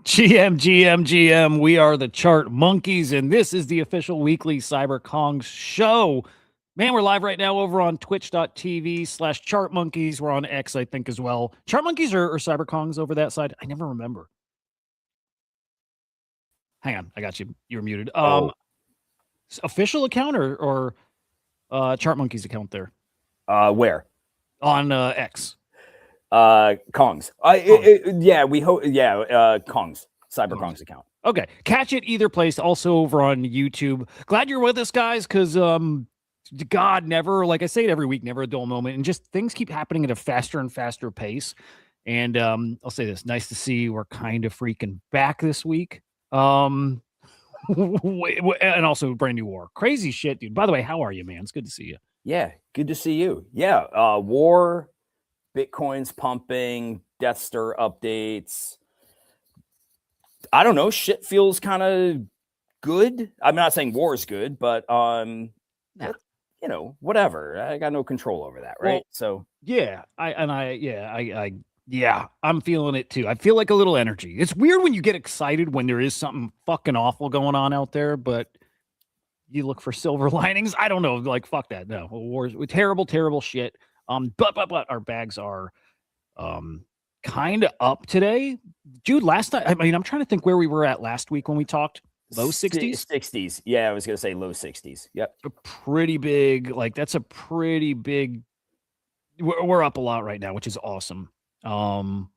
GM. We are the Chart Monkeys, and this is the official weekly Cyber Kongs show. Man, we're live right now over on twitch.tv/Chart Monkeys. We're on X, I think, as well. Chart Monkeys or Cyber Kongs over that side? I never remember. Hang on, I got you. You were muted. Official account or Chart Monkeys account there? Where? On X. Kongs. Kongs. Cyber Kongs account. Okay. Catch it either place. Also over on YouTube. Glad you're with us, guys, because God, never, like I say it every week, never a dull moment. And just things keep happening at a faster and faster pace. And I'll say this, nice to see we're kind of freaking back this week. And also brand new war. Crazy shit, dude. By the way, how are you, man? It's good to see you. Yeah, good to see you. Yeah, war, Bitcoin's pumping, DEATHSTR updates. I don't know. Shit feels kind of good. I'm not saying war is good, but whatever. I got no control over that, right? Well, so yeah, I'm feeling it too. I feel like a little energy. It's weird when you get excited when there is something fucking awful going on out there, but you look for silver linings. I don't know. Like, fuck that. No, wars with terrible shit. But our bags are kind of up today. Dude, last night, I mean, I'm trying to think where we were at last week when we talked. Low 60s? 60s. Yeah, I was going to say low 60s. Yep. A pretty big, that's a pretty big, we're up a lot right now, which is awesome. We'll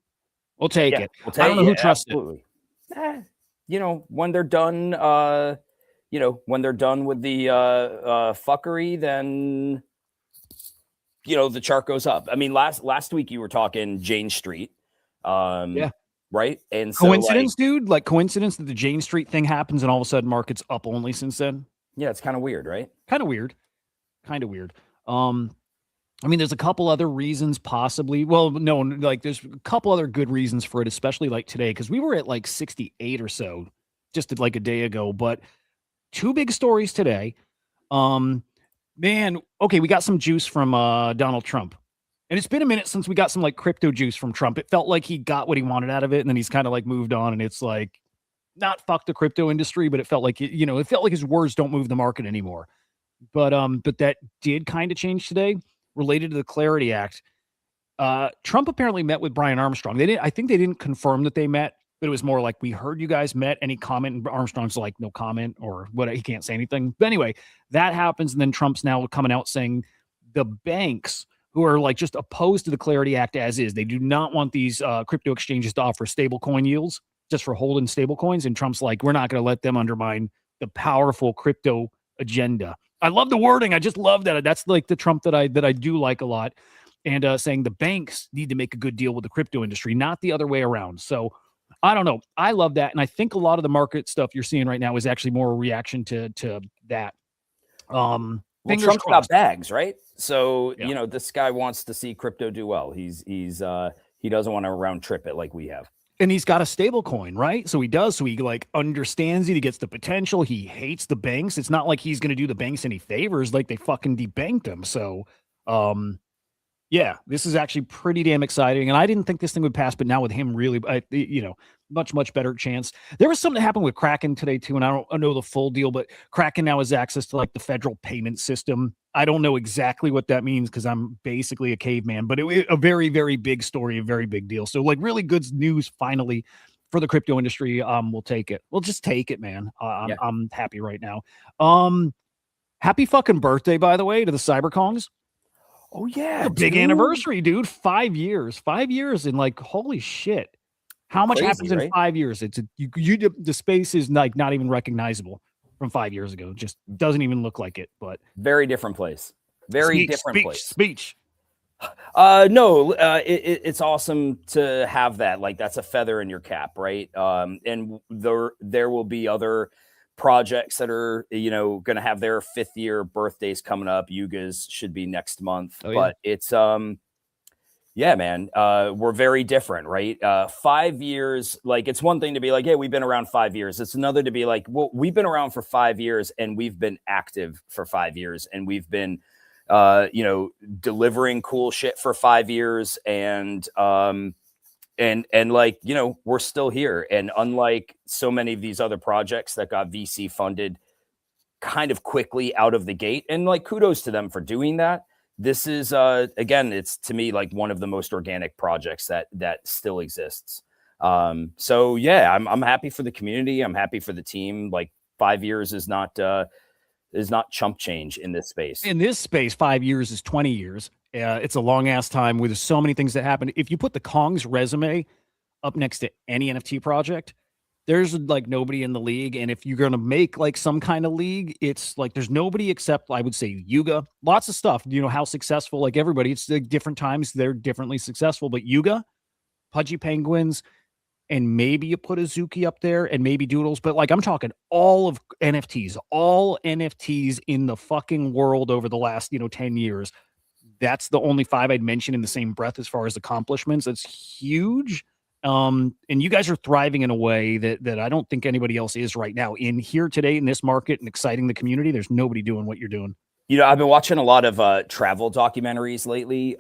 take it. I don't know who trusts it. When they're done, when they're done with the fuckery, then the chart goes up. I mean, last week you were talking Jane Street. Right. And so, coincidence, dude, like coincidence that the Jane Street thing happens and all of a sudden market's up only since then. Yeah, it's kind of weird, right? Kind of weird. I mean, there's a couple other reasons possibly. Well, no, like there's a couple other good reasons for it, especially like today, because we were at like 68 or so just like a day ago. But two big stories today. Man, okay, we got some juice from Donald Trump. And it's been a minute since we got some like crypto juice from Trump. It felt like he got what he wanted out of it, and then he's kind of like moved on. And it's like not fuck the crypto industry, but it felt like it felt like his words don't move the market anymore. But that did kind of change today, related to the Clarity Act. Trump apparently met with Brian Armstrong. I think they didn't confirm that they met, but it was more like, we heard you guys met. Any comment? And Armstrong's like, no comment, or what? He can't say anything. But anyway, that happens, and then Trump's now coming out saying the banks who are like just opposed to the Clarity Act as is. They do not want these crypto exchanges to offer stablecoin yields just for holding stablecoins. And Trump's like, we're not going to let them undermine the powerful crypto agenda. I love the wording. I just love that. That's like the Trump that I do like a lot. And saying the banks need to make a good deal with the crypto industry, not the other way around. So I don't know. I love that. And I think a lot of the market stuff you're seeing right now is actually more a reaction to that. Well, Trump's got bags, right? So, this guy wants to see crypto do well. He doesn't want to round trip it like we have. And he's got a stable coin, right? So he does. So he like understands it. He gets the potential. He hates the banks. It's not like he's going to do the banks any favors. Like they fucking debanked them. So, yeah, this is actually pretty damn exciting. And I didn't think this thing would pass, but now with him really, much better chance. There was something that happened with Kraken today too, and I don't know the full deal, but Kraken now has access to like the federal payment system. I don't know exactly what that means because I'm basically a caveman, but it a very, very big story, a very big deal. So like really good news finally for the crypto industry. We'll take it. We'll just take it, man. I'm happy right now. Happy fucking birthday, by the way, to the Cyberkongs. Oh yeah, big anniversary, dude. 5 years. 5 years, and like holy shit. How much happens in 5 years? It's the space is like not even recognizable from 5 years ago. It just doesn't even look like it. But very different place. Different place. Speech. No, it's awesome to have that. Like that's a feather in your cap, right? And there will be other projects that are going to have their 5th year birthdays coming up. Yuga's should be next month, but it's yeah, man, we're very different, right? 5 years, like it's one thing to be like, hey, we've been around 5 years. It's another to be like, well, we've been around for 5 years and we've been active for 5 years and we've been delivering cool shit for 5 years and and like, you know, we're still here. And unlike so many of these other projects that got VC funded kind of quickly out of the gate, and like kudos to them for doing that, this is again, it's to me like one of the most organic projects that still exists. So yeah, I'm happy for the community. I'm happy for the team. Like 5 years is not chump change in this space. In this space, 5 years is 20 years. It's a long ass time with so many things that happen. If you put the Kong's resume up next to any NFT project, there's like nobody in the league. And if you're going to make like some kind of league, it's like there's nobody except, I would say, Yuga. Lots of stuff, you know, how successful, like everybody, it's like different times they're differently successful. But Yuga, Pudgy Penguins, and maybe you put Azuki up there and maybe Doodles. But like I'm talking all NFTs in the fucking world over the last, 10 years. That's the only 5 I'd mention in the same breath as far as accomplishments. It's huge. And you guys are thriving in a way that I don't think anybody else is right now in here today in this market and exciting the community. There's nobody doing what you're doing. You know, I've been watching a lot of travel documentaries lately,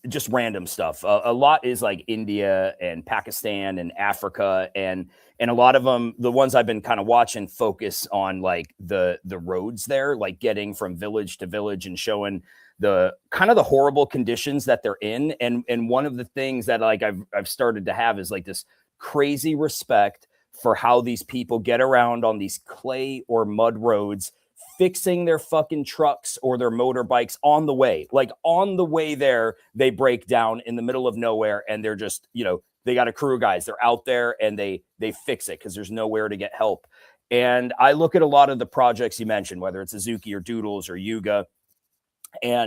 just random stuff. A lot is like India and Pakistan and Africa, and a lot of them, the ones I've been kind of watching, focus on like the roads there, like getting from village to village and showing the kind of the horrible conditions that they're in. And one of the things that like I've started to have is like this crazy respect for how these people get around on these clay or mud roads, fixing their fucking trucks or their motorbikes on the way. Like on the way there, they break down in the middle of nowhere, and they're just, they got a crew of guys. They're out there and they fix it because there's nowhere to get help. And I look at a lot of the projects you mentioned, whether it's Azuki or Doodles or Yuga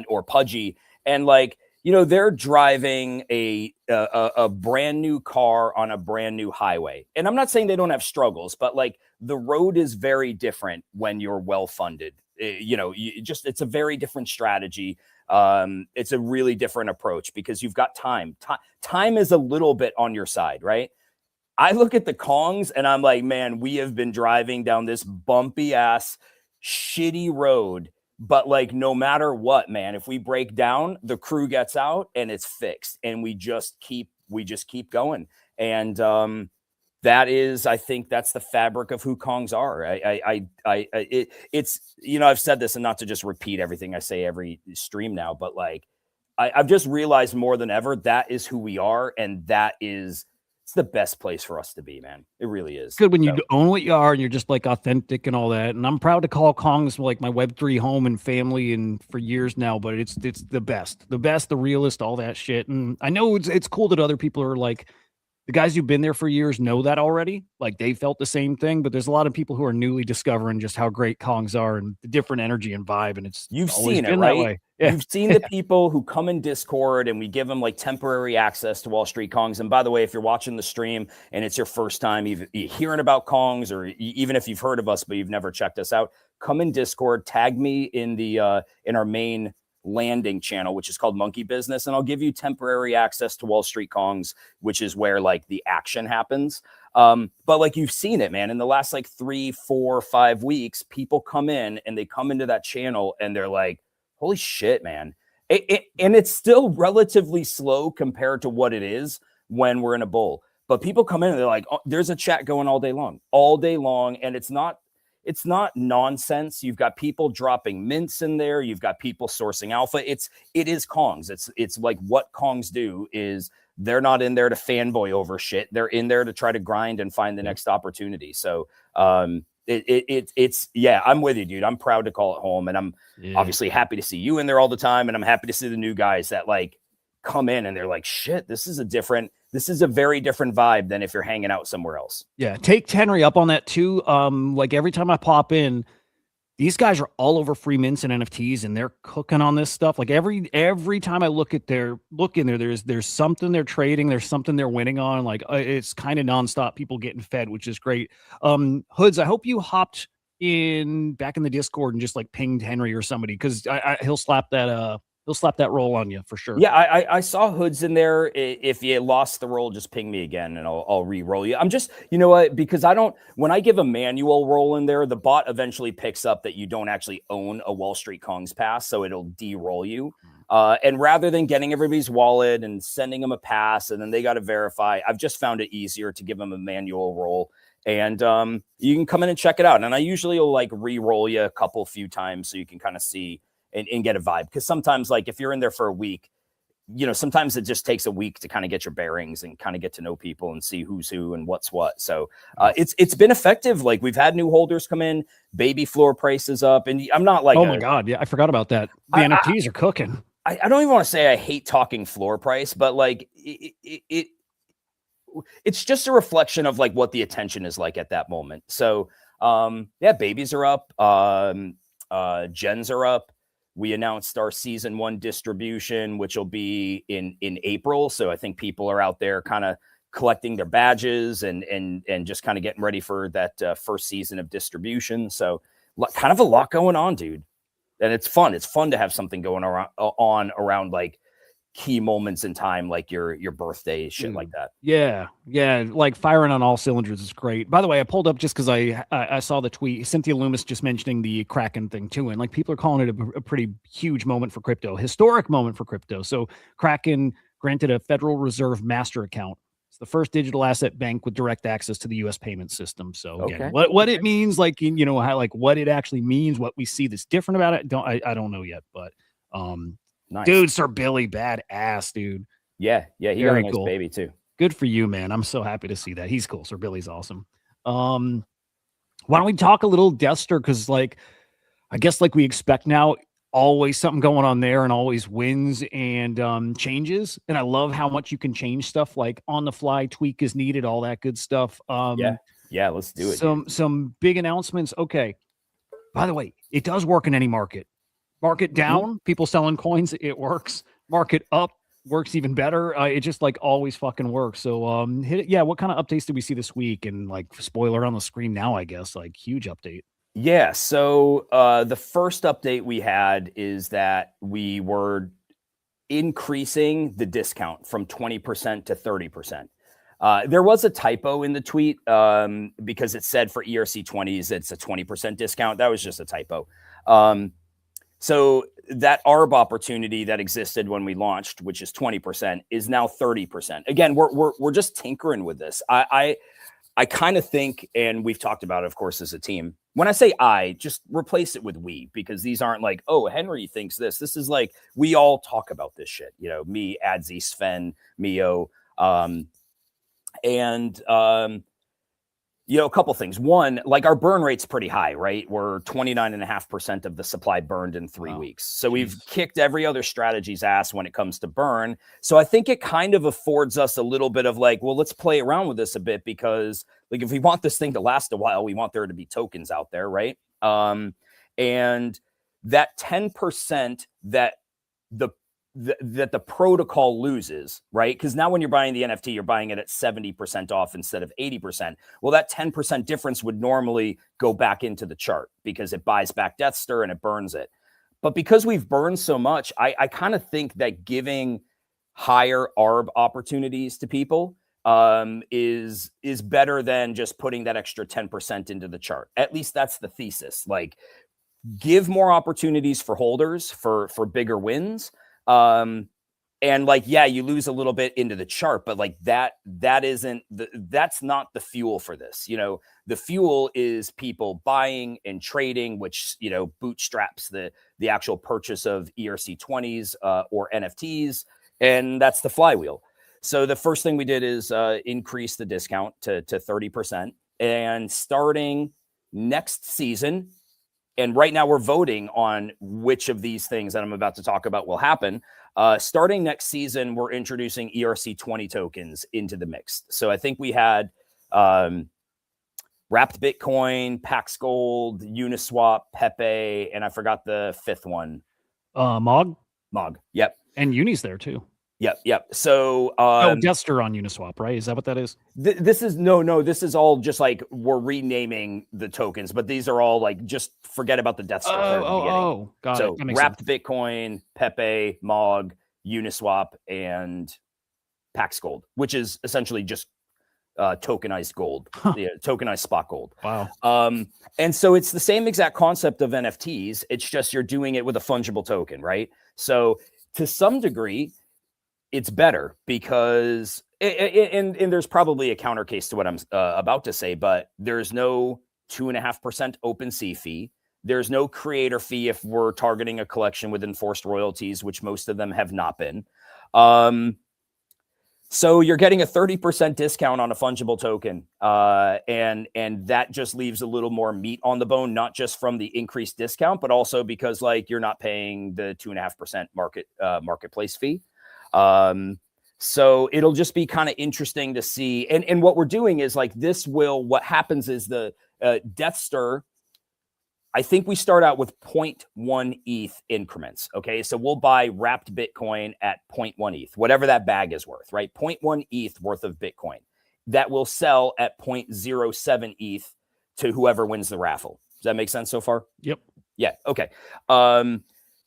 or Pudgy, and like, they're driving a brand new car on a brand new highway. And I'm not saying they don't have struggles, but like the road is very different when you're well funded. It's a very different strategy. It's a really different approach because you've got time. Time is a little bit on your side, right? I look at the Kongs and I'm like, man, we have been driving down this bumpy ass, shitty road. But like, no matter what, man, if we break down, the crew gets out and it's fixed, and we just keep going. And that is, I think that's the fabric of who Kongs are. It's, I've said this, and not to just repeat everything I say every stream now, but like, I've just realized more than ever, that is who we are. And it's the best place for us to be, man. It really is. Good when you own what you are and you're just like authentic and all that. And I'm proud to call Kongs like my Web3 home and family, and for years now, but it's the best, the realest, all that shit. And I know it's cool that other people are like, the guys who've been there for years know that already. Like they felt the same thing, but there's a lot of people who are newly discovering just how great Kongs are and the different energy and vibe. And you've seen it, right? Yeah. You've seen the people who come in Discord and we give them like temporary access to Wall Street Kongs. And by the way, if you're watching the stream and it's your first time hearing about Kongs, or even if you've heard of us, but you've never checked us out, come in Discord, tag me in in our main landing channel, which is called Monkey Business, and I'll give you temporary access to Wall Street Kongs, which is where like the action happens. But like, you've seen it, man, in the last like 3, 4, 5 weeks, people come in and they come into that channel and they're like, holy shit, man. And it's still relatively slow compared to what it is when we're in a bull, but people come in and they're like, oh, there's a chat going all day long. And it's not nonsense. You've got people dropping mints in there. You've got people sourcing alpha. It is Kongs. It's like what Kongs do is they're not in there to fanboy over shit. They're in there to try to grind and find the next opportunity. So it's I'm with you, dude. I'm proud to call it home, and I'm obviously happy to see you in there all the time, and I'm happy to see the new guys that like come in and they're like, shit, this is a very different vibe than if you're hanging out somewhere else. Yeah. Take Henry up on that too. Like every time I pop in, these guys are all over free mints and NFTs, and they're cooking on this stuff. Like every time I look in there, there's something they're trading. There's something they're winning on. Like it's kind of nonstop people getting fed, which is great. Hoods, I hope you hopped back in the Discord and just like pinged Henry or somebody, because he'll slap that roll on you for sure. Yeah, I saw Hoods in there. If you lost the roll, just ping me again and I'll re-roll you. I'm just, you know what, because when I give a manual roll in there, the bot eventually picks up that you don't actually own a Wall Street Kongs pass, so it'll de-roll you. And rather than getting everybody's wallet and sending them a pass and then they got to verify, I've just found it easier to give them a manual roll. And you can come in and check it out. And I usually will like re-roll you a few times so you can kind of see and get a vibe. Because sometimes, like if you're in there for a week, you know, sometimes it just takes a week to kind of get your bearings and kind of get to know people and see who's who and what's what. So it's been effective. Like we've had new holders come in, baby floor prices up, and I'm not like, oh my God, yeah, I forgot about that. The NFTs are cooking. I don't even want to say I hate talking floor price, but like it's just a reflection of like what the attention is like at that moment. So yeah, babies are up, gens are up. We announced our season 1 distribution, which will be in April. So I think people are out there kind of collecting their badges and just kind of getting ready for that first season of distribution. So kind of a lot going on, dude. And it's fun. It's fun to have something going around like key moments in time, like your birthday, shit like that. Yeah. Like firing on all cylinders is great. By the way, I pulled up just because I saw the tweet. Cynthia Loomis just mentioning the Kraken thing too, and like people are calling it a pretty huge moment for crypto, historic moment for crypto. So Kraken granted a Federal Reserve master account. It's the first digital asset bank with direct access to the U.S. payment system. So again, what it means, like you know how like what it actually means, what we see that's different about it. I don't know yet, but nice. Dude, Sir Billy, badass, dude. Yeah, he got a nice baby too. Good for you, man. I'm so happy to see that. He's cool. Sir Billy's awesome. Why don't we talk a little DEATHSTR? Because like, I guess like we expect now, always something going on there and always wins and changes. And I love how much you can change stuff like on the fly, tweak is needed, all that good stuff. Yeah, let's do it. Some big announcements. Okay. By the way, it does work in any market. Market down, people selling coins, it works. Market up, works even better. It just like always fucking works. So hit it. Yeah, what kind of updates did we see this week? And like spoiler on the screen now, I guess, like huge update. Yeah, so the first update we had is that we were increasing the discount from 20% to 30%. There was a typo in the tweet because it said for ERC20s, it's a 20% discount. That was just a typo. So that ARB opportunity that existed when we launched, which is 20%, is now 30%. Again, we're just tinkering with this. I kind of think, and we've talked about it, of course, as a team. When I say I, just replace it with we, because these aren't like, oh, Henry thinks this. This is like, we all talk about this shit. You know, me, Adzi, Sven, Mio, you know, a couple things. One, like our burn rate's pretty high, right? We're 29.5% of the supply burned in 3 weeks. So we've kicked every other strategy's ass when it comes to burn. So I think it kind of affords us a little bit of like, well, let's play around with this a bit, because like if we want this thing to last a while, we want there to be tokens out there, right? And that 10% that the protocol loses, right? Because now when you're buying the NFT, you're buying it at 70% off instead of 80%. Well, that 10% difference would normally go back into the chart because it buys back DEATHSTR and it burns it. But because we've burned so much, I kind of think that giving higher ARB opportunities to people is better than just putting that extra 10% into the chart. At least that's the thesis. Like, give more opportunities for holders for bigger wins. And like, yeah, you lose a little bit into the chart, but like that's not the fuel for this. You know, the fuel is people buying and trading, which, you know, bootstraps the actual purchase of ERC20s or NFTs. And that's the flywheel. So the first thing we did is increase the discount to 30%, and starting next season. And right now we're voting on which of these things that I'm about to talk about will happen. Starting next season, we're introducing ERC20 tokens into the mix. So I think we had Wrapped Bitcoin, Pax Gold, Uniswap, Pepe, and I forgot the fifth one. Mog. Yep. And Uni's there too. Yep. So DEATHSTR on Uniswap, right? Is that what that is? This is no. This is all just like we're renaming the tokens, but these are all like just forget about the DEATHSTR. Got it. So Wrapped sense. Bitcoin, Pepe, Mog, Uniswap, and Pax Gold, which is essentially just tokenized gold, tokenized spot gold. Wow. And so it's the same exact concept of NFTs. It's just you're doing it with a fungible token, right? So to some degree, it's better because, and there's probably a counter case to what I'm about to say, but there's no 2.5% OpenSea fee. There's no creator fee if we're targeting a collection with enforced royalties, which most of them have not been. So you're getting a 30% discount on a fungible token. And that just leaves a little more meat on the bone, not just from the increased discount, but also because like you're not paying the 2.5% marketplace fee. So it'll just be kind of interesting to see. And what we're doing is like what happens is the DEATHSTR, I think we start out with 0.1 ETH increments. Okay. So we'll buy wrapped Bitcoin at 0.1 ETH, whatever that bag is worth, right? 0.1 ETH worth of Bitcoin that will sell at 0.07 ETH to whoever wins the raffle. Does that make sense so far? Yep. Yeah. Okay.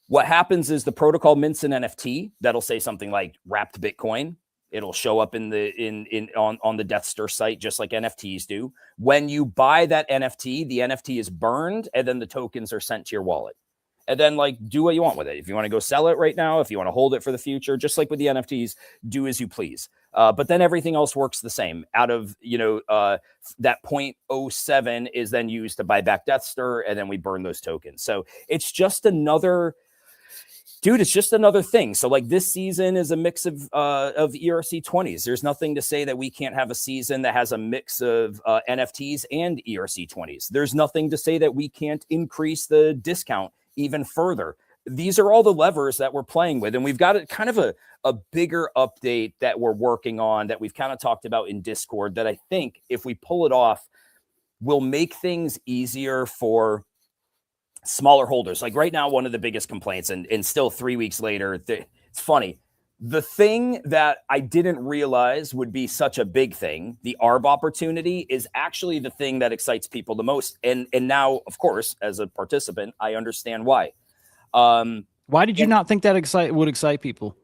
What happens is the protocol mints an NFT that'll say something like wrapped Bitcoin. It'll show up on the DEATHSTR site, just like NFTs do. When you buy that NFT, the NFT is burned and then the tokens are sent to your wallet. And then like, do what you want with it. If you want to go sell it right now, if you want to hold it for the future, just like with the NFTs, do as you please. But then everything else works the same. Out of, that 0.07 is then used to buy back DEATHSTR, and then we burn those tokens. So it's just another thing. So like this season is a mix of ERC20s. There's nothing to say that we can't have a season that has a mix of NFTs and ERC20s. There's nothing to say that we can't increase the discount even further. These are all the levers that we're playing with. And we've got a kind of a bigger update that we're working on that we've kind of talked about in Discord that I think if we pull it off will make things easier for smaller holders. Like right now, one of the biggest complaints, and still 3 weeks later, it's funny. The thing that I didn't realize would be such a big thing, the ARB opportunity, is actually the thing that excites people the most. And now, of course, as a participant, I understand why. Why did you not think that would excite people?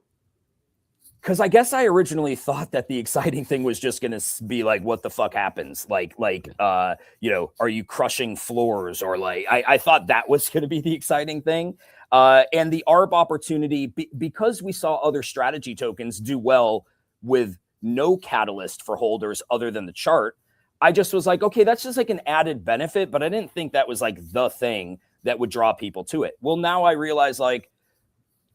Because I guess I originally thought that the exciting thing was just going to be like, what the fuck happens? Are you crushing floors? Or like, I thought that was going to be the exciting thing. And the ARB opportunity, because we saw other strategy tokens do well with no catalyst for holders other than the chart, I just was like, okay, that's just like an added benefit, but I didn't think that was like the thing that would draw people to it. Well, now I realize like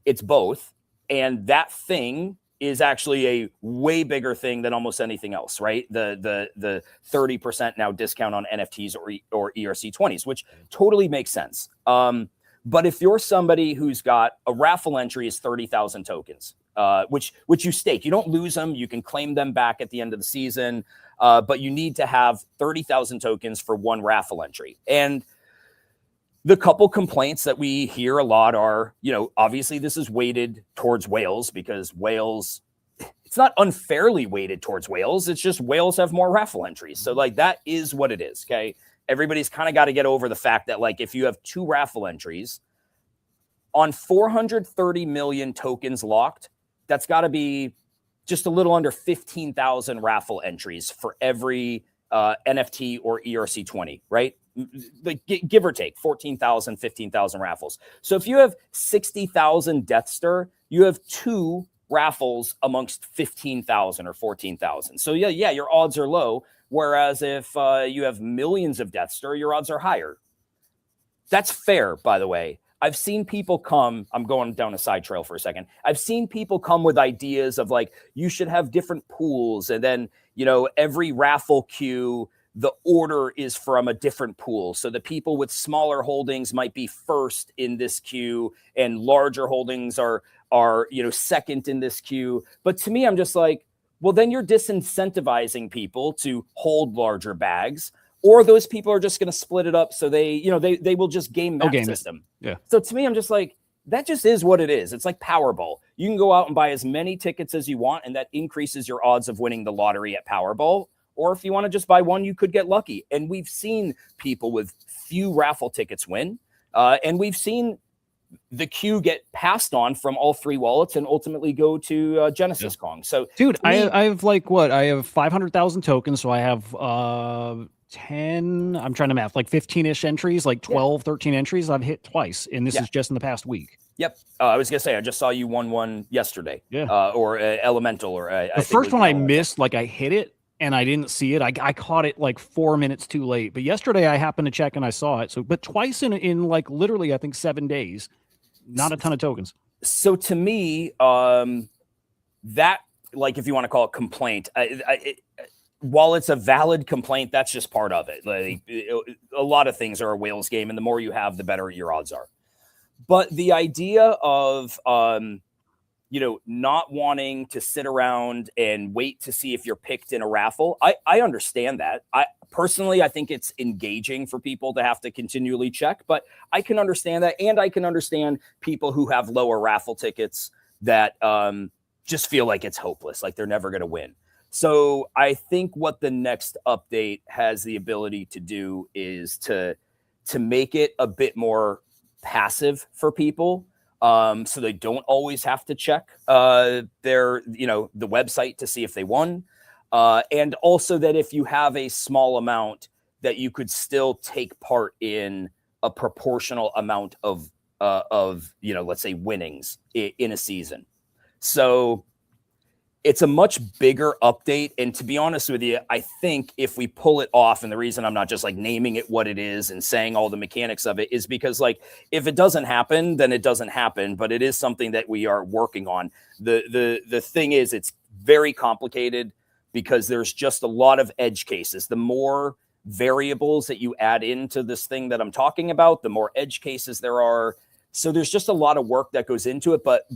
it's both. And that thing is actually a way bigger thing than almost anything else, right? The 30% now discount on NFTs or ERC20s, which totally makes sense. But if you're somebody who's got a raffle entry is 30,000 tokens, which you stake, you don't lose them. You can claim them back at the end of the season, but you need to have 30,000 tokens for one raffle entry. And the couple complaints that we hear a lot are, obviously this is weighted towards whales because whales, it's not unfairly weighted towards whales. It's just whales have more raffle entries. So like that is what it is. Okay. Everybody's kind of got to get over the fact that like, if you have 2 raffle entries on 430 million tokens locked, that's got to be just a little under 15,000 raffle entries for every NFT or ERC20, right? Like give or take 14,000, 15,000 raffles. So if you have 60,000 DEATHSTR, you have 2 raffles amongst 15,000 or 14,000. So yeah, your odds are low. Whereas if you have millions of DEATHSTR, your odds are higher. That's fair, by the way. I've seen people come, I'm going down a side trail for a second. I've seen people come with ideas of like, you should have different pools. And then, every raffle queue, the order is from a different pool. So the people with smaller holdings might be first in this queue and larger holdings are second in this queue. But to me, I'm just like, well, then you're disincentivizing people to hold larger bags, or those people are just going to split it up. So they will just game that system. Yeah. So to me, I'm just like, that just is what it is. It's like Powerball. You can go out and buy as many tickets as you want, and that increases your odds of winning the lottery at Powerball. Or if you want to just buy one, you could get lucky. And we've seen people with few raffle tickets win. And we've seen the queue get passed on from all 3 wallets and ultimately go to Genesis Kong. So, dude, I have like what? I have 500,000 tokens. So I have 10, I'm trying to math, like 15-ish entries, like 12, 13 entries I've hit twice. And this is just in the past week. Yep. I was gonna say I just saw you won one yesterday. Yeah. Or Elemental, or The I think first one I Elemental. missed, like I hit it and I didn't see it. I caught it like 4 minutes too late. But yesterday I happened to check and I saw it. So, but twice in like literally I think 7 days. Not a ton of tokens. So to me, that, like, if you want to call it complaint, while it's a valid complaint, that's just part of it. Like, a lot of things are a whales game, and the more you have, the better your odds are. But the idea of not wanting to sit around and wait to see if you're picked in a raffle, I understand that. I think it's engaging for people to have to continually check, but I can understand that. And I can understand people who have lower raffle tickets that just feel like it's hopeless, like they're never going to win. So I think what the next update has the ability to do is to make it a bit more passive for people. So they don't always have to check the website to see if they won. And also that if you have a small amount, that you could still take part in a proportional amount of let's say winnings in a season. So it's a much bigger update. And to be honest with you, I think if we pull it off, and the reason I'm not just like naming it what it is and saying all the mechanics of it is because, like, if it doesn't happen, then it doesn't happen. But it is something that we are working on. The thing is, it's very complicated because there's just a lot of edge cases. The more variables that you add into this thing that I'm talking about, the more edge cases there are. So there's just a lot of work that goes into it. But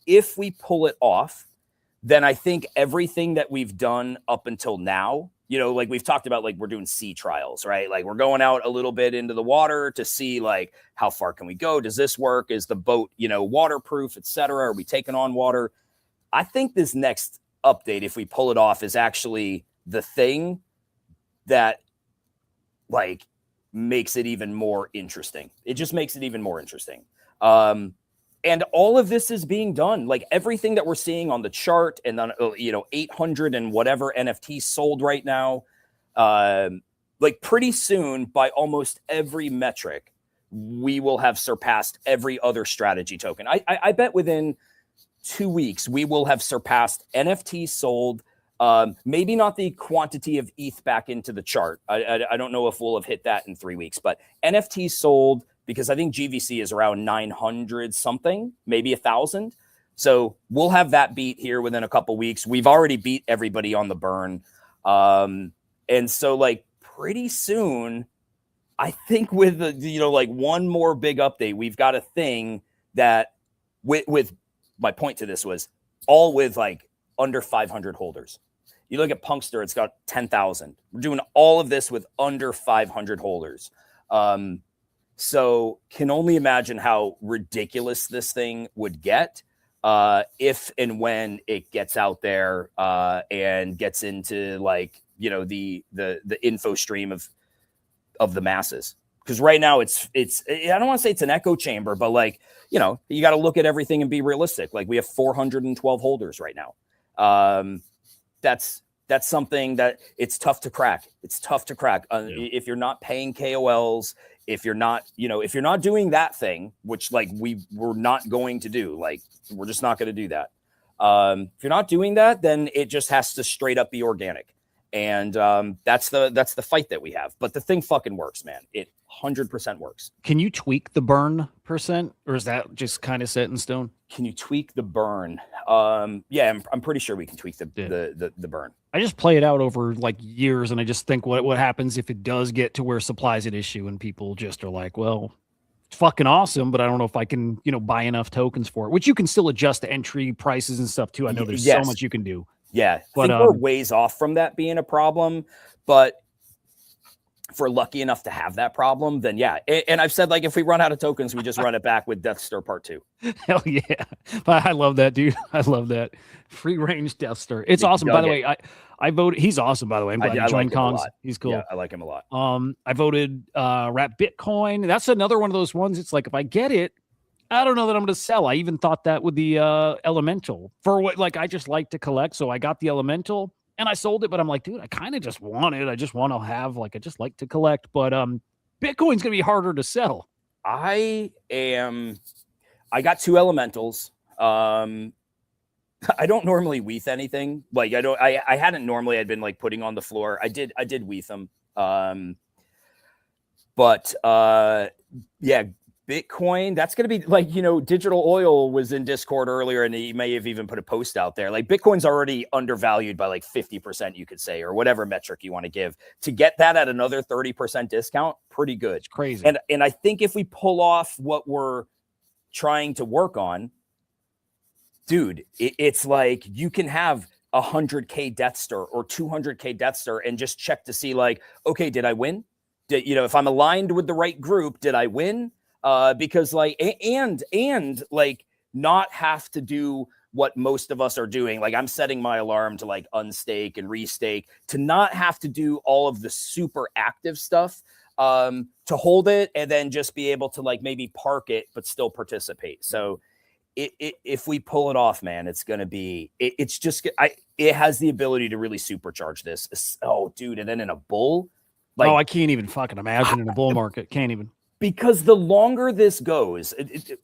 if we pull it off, then I think everything that we've done up until now, like we've talked about, like we're doing sea trials, right? Like we're going out a little bit into the water to see like how far can we go? Does this work? Is the boat, waterproof, etc.? Are we taking on water? I think this next update, if we pull it off, is actually the thing that like makes it even more interesting. It just makes it even more interesting. And all of this is being done, like everything that we're seeing on the chart and then, 800 and whatever NFTs sold right now. Like pretty soon, by almost every metric, we will have surpassed every other strategy token. I bet within 2 weeks, we will have surpassed NFTs sold. Maybe not the quantity of ETH back into the chart. I don't know if we'll have hit that in 3 weeks, but NFTs sold, because I think GVC is around 900 something, maybe 1,000. So we'll have that beat here within a couple weeks. We've already beat everybody on the burn. And so like pretty soon, I think with like one more big update, we've got a thing that with my point to this was all with like under 500 holders. You look at Punkster, it's got 10,000. We're doing all of this with under 500 holders. So can only imagine how ridiculous this thing would get if and when it gets out there and gets into like, the info stream of the masses. Because right now it's I don't want to say it's an echo chamber, but like, you got to look at everything and be realistic. Like we have 412 holders right now. That's something that it's tough to crack. It's tough to crack. If you're not paying KOLs, if you're not doing that thing, which like we're not going to do, like we're just not going to do that. If you're not doing that, then it just has to straight up be organic. And that's the fight that we have. But the thing fucking works, man. It 100% works. Can you tweak the burn percent, or is that just kind of set in stone? Can you tweak the burn? Yeah, I'm pretty sure we can tweak the burn. I just play it out over like years, and I just think what happens if it does get to where supply's an issue and people just are like, well, it's fucking awesome, but I don't know if I can, buy enough tokens for it, which you can still adjust the entry prices and stuff too. I know there's so much you can do. Yeah, but I think we're ways off from that being a problem, but if we're lucky enough to have that problem, then yeah. And I've said, like, if we run out of tokens, we just run it back with DEATHSTR Part 2. Hell yeah. I love that, dude. I love that. Free range DEATHSTR. It's awesome. By the way, I voted. He's awesome, by the way. I'm glad you joined Kongs. He's cool. Yeah, I like him a lot. I voted Wrap Bitcoin. That's another one of those ones. It's like, if I get it, I don't know that I'm going to sell. I even thought that with the Elemental for what, like, I just like to collect. So I got the Elemental and I sold it, but I'm like, dude, I kind of just want it. I just want to have, like, I just like to collect, but Bitcoin's going to be harder to sell. I I got 2 elementals. I don't normally weath anything. Like I hadn't normally. I'd been like putting on the floor. I did weath them. But yeah, Bitcoin, that's going to be like, Digital Oil was in Discord earlier and he may have even put a post out there. Like Bitcoin's already undervalued by like 50%, you could say, or whatever metric you want to give. To get that at another 30% discount, pretty good. It's crazy. And I think if we pull off what we're trying to work on, dude, it's like you can have 100K DEATHSTR or 200K DEATHSTR and just check to see like, okay, did I win? If I'm aligned with the right group, did I win? Because like, and like not have to do what most of us are doing. Like I'm setting my alarm to like unstake and restake, to not have to do all of the super active stuff, to hold it and then just be able to like maybe park it, but still participate. So if we pull it off, man, it's going to be, it has the ability to really supercharge this. Oh dude. And then in a bull, like, I can't even fucking imagine in a bull market. Can't even. Because the longer this goes,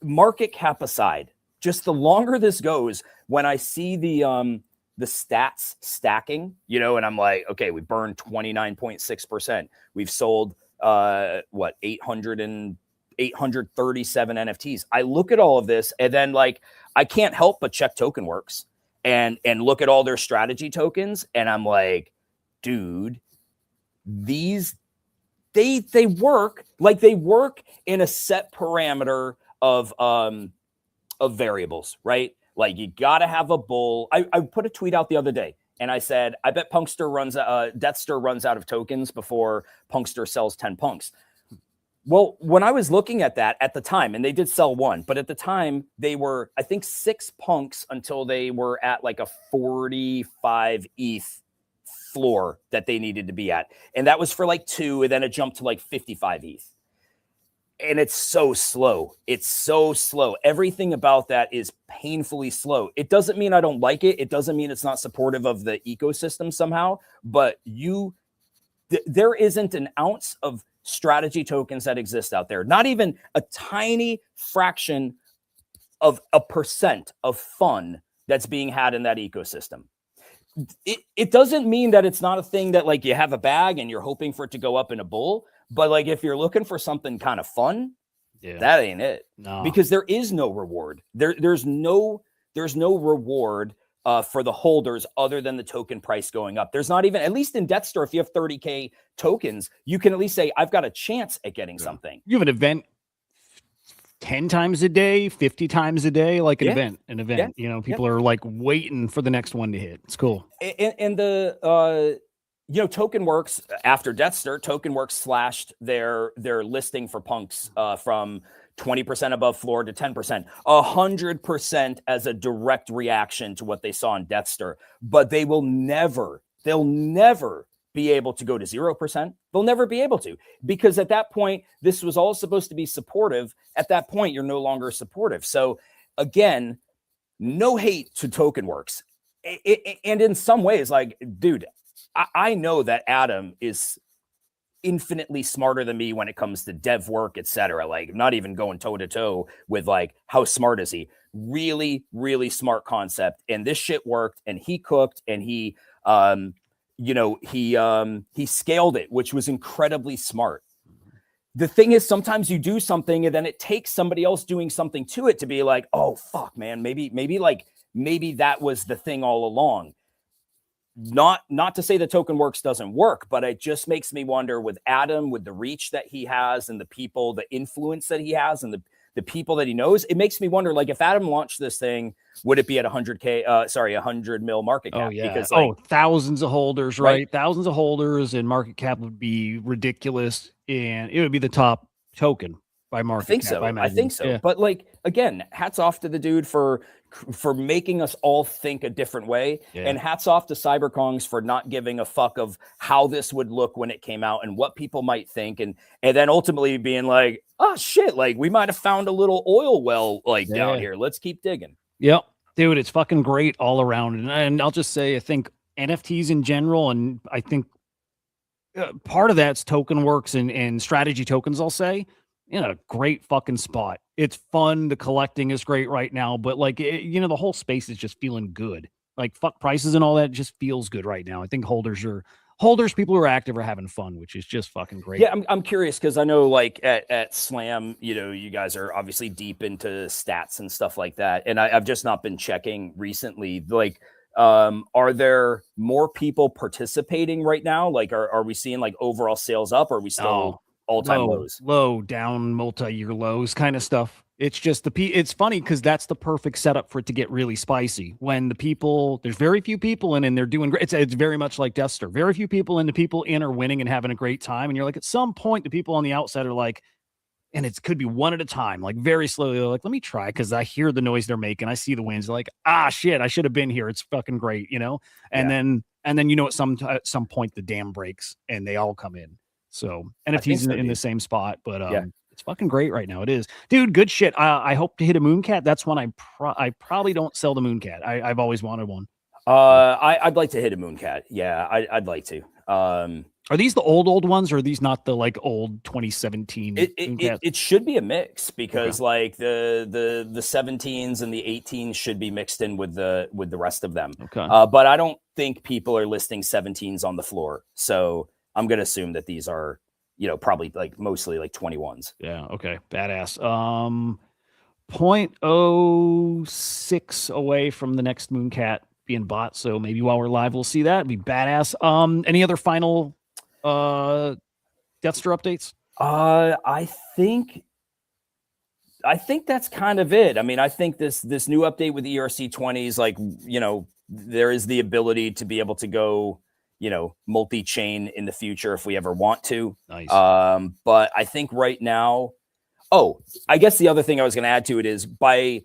market cap aside, just the longer this goes, when I see the stats stacking, and I'm like, okay, we burned 29.6%. We've sold 837 NFTs. I look at all of this and then like I can't help but check TokenWorks and look at all their strategy tokens, and I'm like, dude, these they work in a set parameter of variables, right? Like you got to have a bull. I put a tweet out the other day and I said, I bet DEATHSTR runs out of tokens before Punkster sells 10 punks. Well, when I was looking at that at the time, and they did sell 1, but at the time they were, I think 6 punks until they were at like a 45 ETH floor that they needed to be at. And that was for like 2, and then it jumped to like 55 ETH. And it's so slow. It's so slow. Everything about that is painfully slow. It doesn't mean I don't like it. It doesn't mean it's not supportive of the ecosystem somehow, but there isn't an ounce of strategy tokens that exist out there. Not even a tiny fraction of a percent of fun that's being had in that ecosystem. It doesn't mean that it's not a thing that like you have a bag and you're hoping for it to go up in a bull, but like if you're looking for something kind of fun, that ain't it. No. Because there is no reward. There's no reward for the holders other than the token price going up. There's not even, at least in DEATHSTR, if you have 30K tokens, you can at least say, I've got a chance at getting something. You have an event 10 times a day, 50 times a day, like an event. Yeah. People are like waiting for the next one to hit. It's cool. And the, TokenWorks, after DEATHSTR, TokenWorks slashed their listing for punks from 20% above floor to 10%, 100% as a direct reaction to what they saw in DEATHSTR. But they'll never be able to go to 0%. They'll never be able to, because at that point, this was all supposed to be supportive. At that point, you're no longer supportive. So again, no hate to TokenWorks. And in some ways, like, dude, I know that Adam is infinitely smarter than me when it comes to dev work, etc. Like, not even going toe to toe with like, how smart is he? Really, really smart concept. And this shit worked, and he cooked, and he scaled it, which was incredibly smart. The thing is, sometimes you do something and then it takes somebody else doing something to it to be like, oh fuck, man, maybe that was the thing all along. Not to say that TokenWorks doesn't work, but it just makes me wonder with Adam, with the reach that he has and the people, the influence that he has and the people that he knows, it makes me wonder, like, if Adam launched this thing, would it be at 100 mil market cap? Oh, yeah. Because thousands of holders, right? Thousands of holders, and market cap would be ridiculous, and it would be the top token by market cap. I think so. Yeah. But like, again, hats off to the dude for making us all think a different way. Yeah. And hats off to CyberKongs for not giving a fuck of how this would look when it came out and what people might think. And then ultimately being like, oh shit, like we might have found a little oil well down here. Let's keep digging. Yep. Dude, it's fucking great all around. And I'll just say, I think NFTs in general, and I think part of that's TokenWorks and strategy tokens, I'll say. in a great fucking spot. It's fun. The collecting is great right now, but like, the whole space is just feeling good. Like fuck prices and all that just feels good right now. I think holders, people who are active are having fun, which is just fucking great. Yeah, I'm curious because I know like at Slam, you guys are obviously deep into stats and stuff like that. And I've just not been checking recently. Like, are there more people participating right now? Like, are we seeing like overall sales up? Or are we still all-time lows? Low, down, multi-year lows kind of stuff. It's just it's funny because that's the perfect setup for it to get really spicy. When there's very few people in and they're doing great. It's very much like DEATHSTR. Very few people in, the people in are winning and having a great time. And you're like, at some point, the people on the outside are like, and it could be one at a time, like very slowly. They're like, let me try because I hear the noise they're making. I see the wins. They're like, shit, I should have been here. It's fucking great, And then at some point the dam breaks and they all come in. So NFTs in the same spot, but it's fucking great right now. It is, dude. Good shit. I hope to hit a Mooncat. That's one I probably don't sell the Mooncat. I've always wanted one. I'd like to hit a Mooncat. Yeah, I'd like to. Are these the old ones, or are these not the like old 2017? It should be a mix because like the 17s and the 18s should be mixed in with the rest of them. Okay. But I don't think people are listing 17s on the floor, so I'm gonna assume that these are probably like mostly like 21s. Yeah. Okay. Badass. 0.06 away from the next Mooncat being bought. So maybe while we're live, we'll see that. It'd be badass. Any other final DEATHSTR updates? I think that's kind of it. I mean, I think this new update with ERC20s, like, there is the ability to be able to go, multi-chain in the future if we ever want to. Nice. But I think right now, I guess the other thing I was going to add to it is by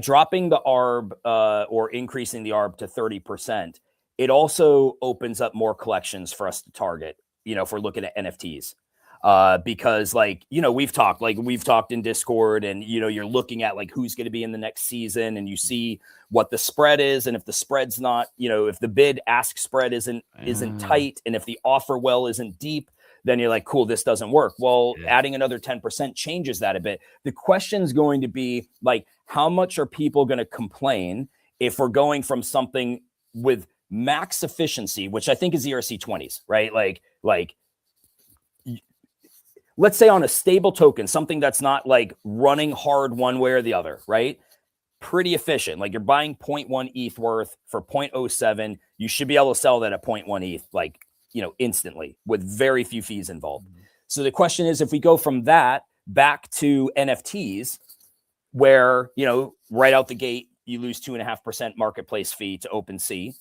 dropping the ARB or increasing the ARB to 30%, it also opens up more collections for us to target, if we're looking at NFTs. Because like, we've talked in Discord and, you're looking at like who's going to be in the next season and you see what the spread is. And if the spread's not, if the bid ask spread isn't tight and if the offer well isn't deep, then you're like, cool, this doesn't work. Well, adding another 10% changes that a bit. The question's going to be like, how much are people going to complain if we're going from something with max efficiency, which I think is ERC20s, right? Like, let's say on a stable token, something that's not like running hard one way or the other, right? Pretty efficient. Like you're buying 0.1 ETH worth for 0.07. You should be able to sell that at 0.1 ETH, like, instantly with very few fees involved. So the question is, if we go from that back to NFTs, where, right out the gate, you lose 2.5% marketplace fee to OpenSea.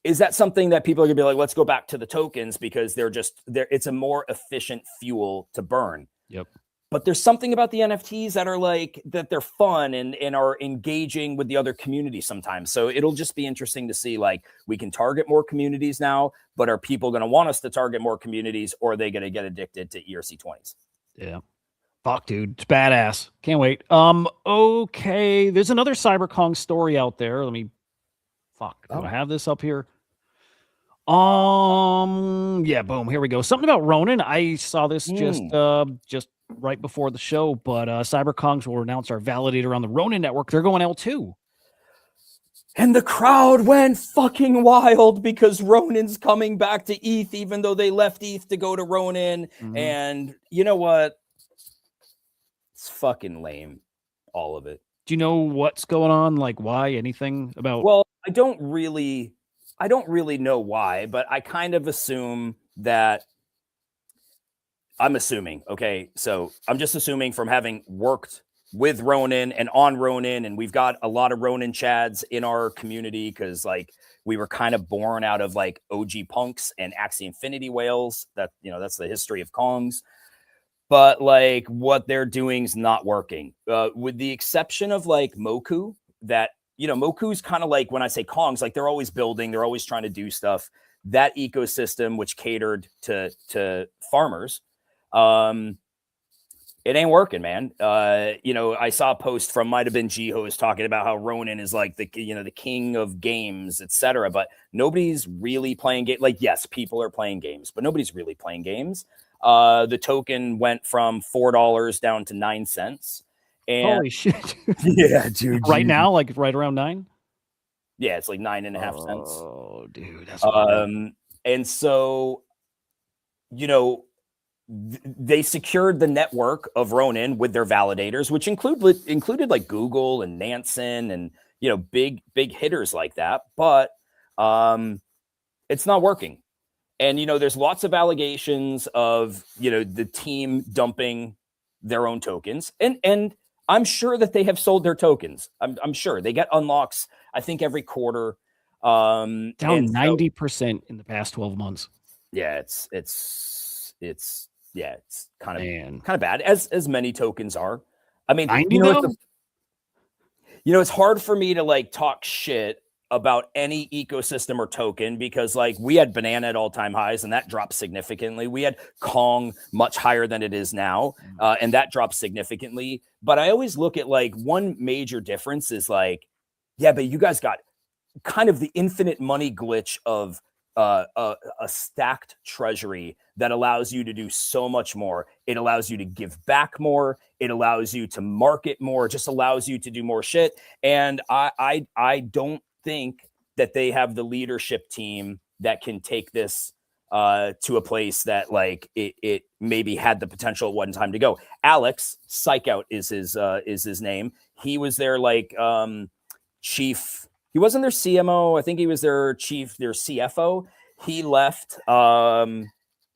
Is that something that people are gonna be like, let's go back to the tokens because it's a more efficient fuel to burn. Yep. But there's something about the NFTs that are like, that they're fun and are engaging with the other community sometimes. So it'll just be interesting to see, like, we can target more communities now, but are people going to want us to target more communities, or are they going to get addicted to ERC20s? Yeah. Fuck, dude. It's badass. Can't wait. Okay. There's another CyberKong story out there. Do I have this up here? Yeah, boom. Here we go. Something about Ronin. I saw this just right before the show, but CyberKongs will announce our validator on the Ronin network. They're going L2. And the crowd went fucking wild because Ronin's coming back to ETH, even though they left ETH to go to Ronin. Mm-hmm. And you know what? It's fucking lame. All of it. Do you know what's going on? Like, why? Anything about? Well, I don't really know why, but I kind of assume that I'm assuming, okay, so I'm just assuming from having worked with Ronin and on Ronin, and we've got a lot of Ronin chads in our community because, like, we were kind of born out of, like, OG punks and Axie Infinity whales. That, that's the history of Kongs. But, like, what they're doing is not working. With the exception of, like, Moku, that, Moku's kind of like, when I say Kongs, like, they're always building, they're always trying to do stuff. That ecosystem, which catered to farmers, It ain't working, man. You know, I saw a post from might have been G-Host talking about how Ronin is like the king of games, etc. But nobody's really playing game. Like, yes, people are playing games, but nobody's really playing games. The token went from $4 down to 9 cents. And Holy shit! yeah, dude. Right now, like right around 9. Yeah, it's like 9.5 cents. Oh, dude, that's wild. And so, you know, they secured the network of Ronin with their validators, which included like Google and Nansen and, you know, big hitters like that. But it's not working. And, you know, there's lots of allegations of, you know, the team dumping their own tokens. And I'm sure that they have sold their tokens. I'm sure they get unlocks, I think, every quarter. Down 90% in the past 12 months. Yeah, it's kind of bad, as many tokens are. I mean, 90 it's hard for me to like talk shit about any ecosystem or token because like we had Banana at all-time highs and that dropped significantly. We had Kong much higher than it is now, and that dropped significantly. But I always look at like one major difference is like, yeah, but you guys got kind of the infinite money glitch of a stacked treasury that allows you to do so much more. It allows you to give back more. It allows you to market more. It just allows you to do more shit. And I don't think that they have the leadership team that can take this to a place that like it maybe had the potential at one time to go. Alex Psychout is his name. He was their like chief. He wasn't their CMO. I think he was their CFO. He left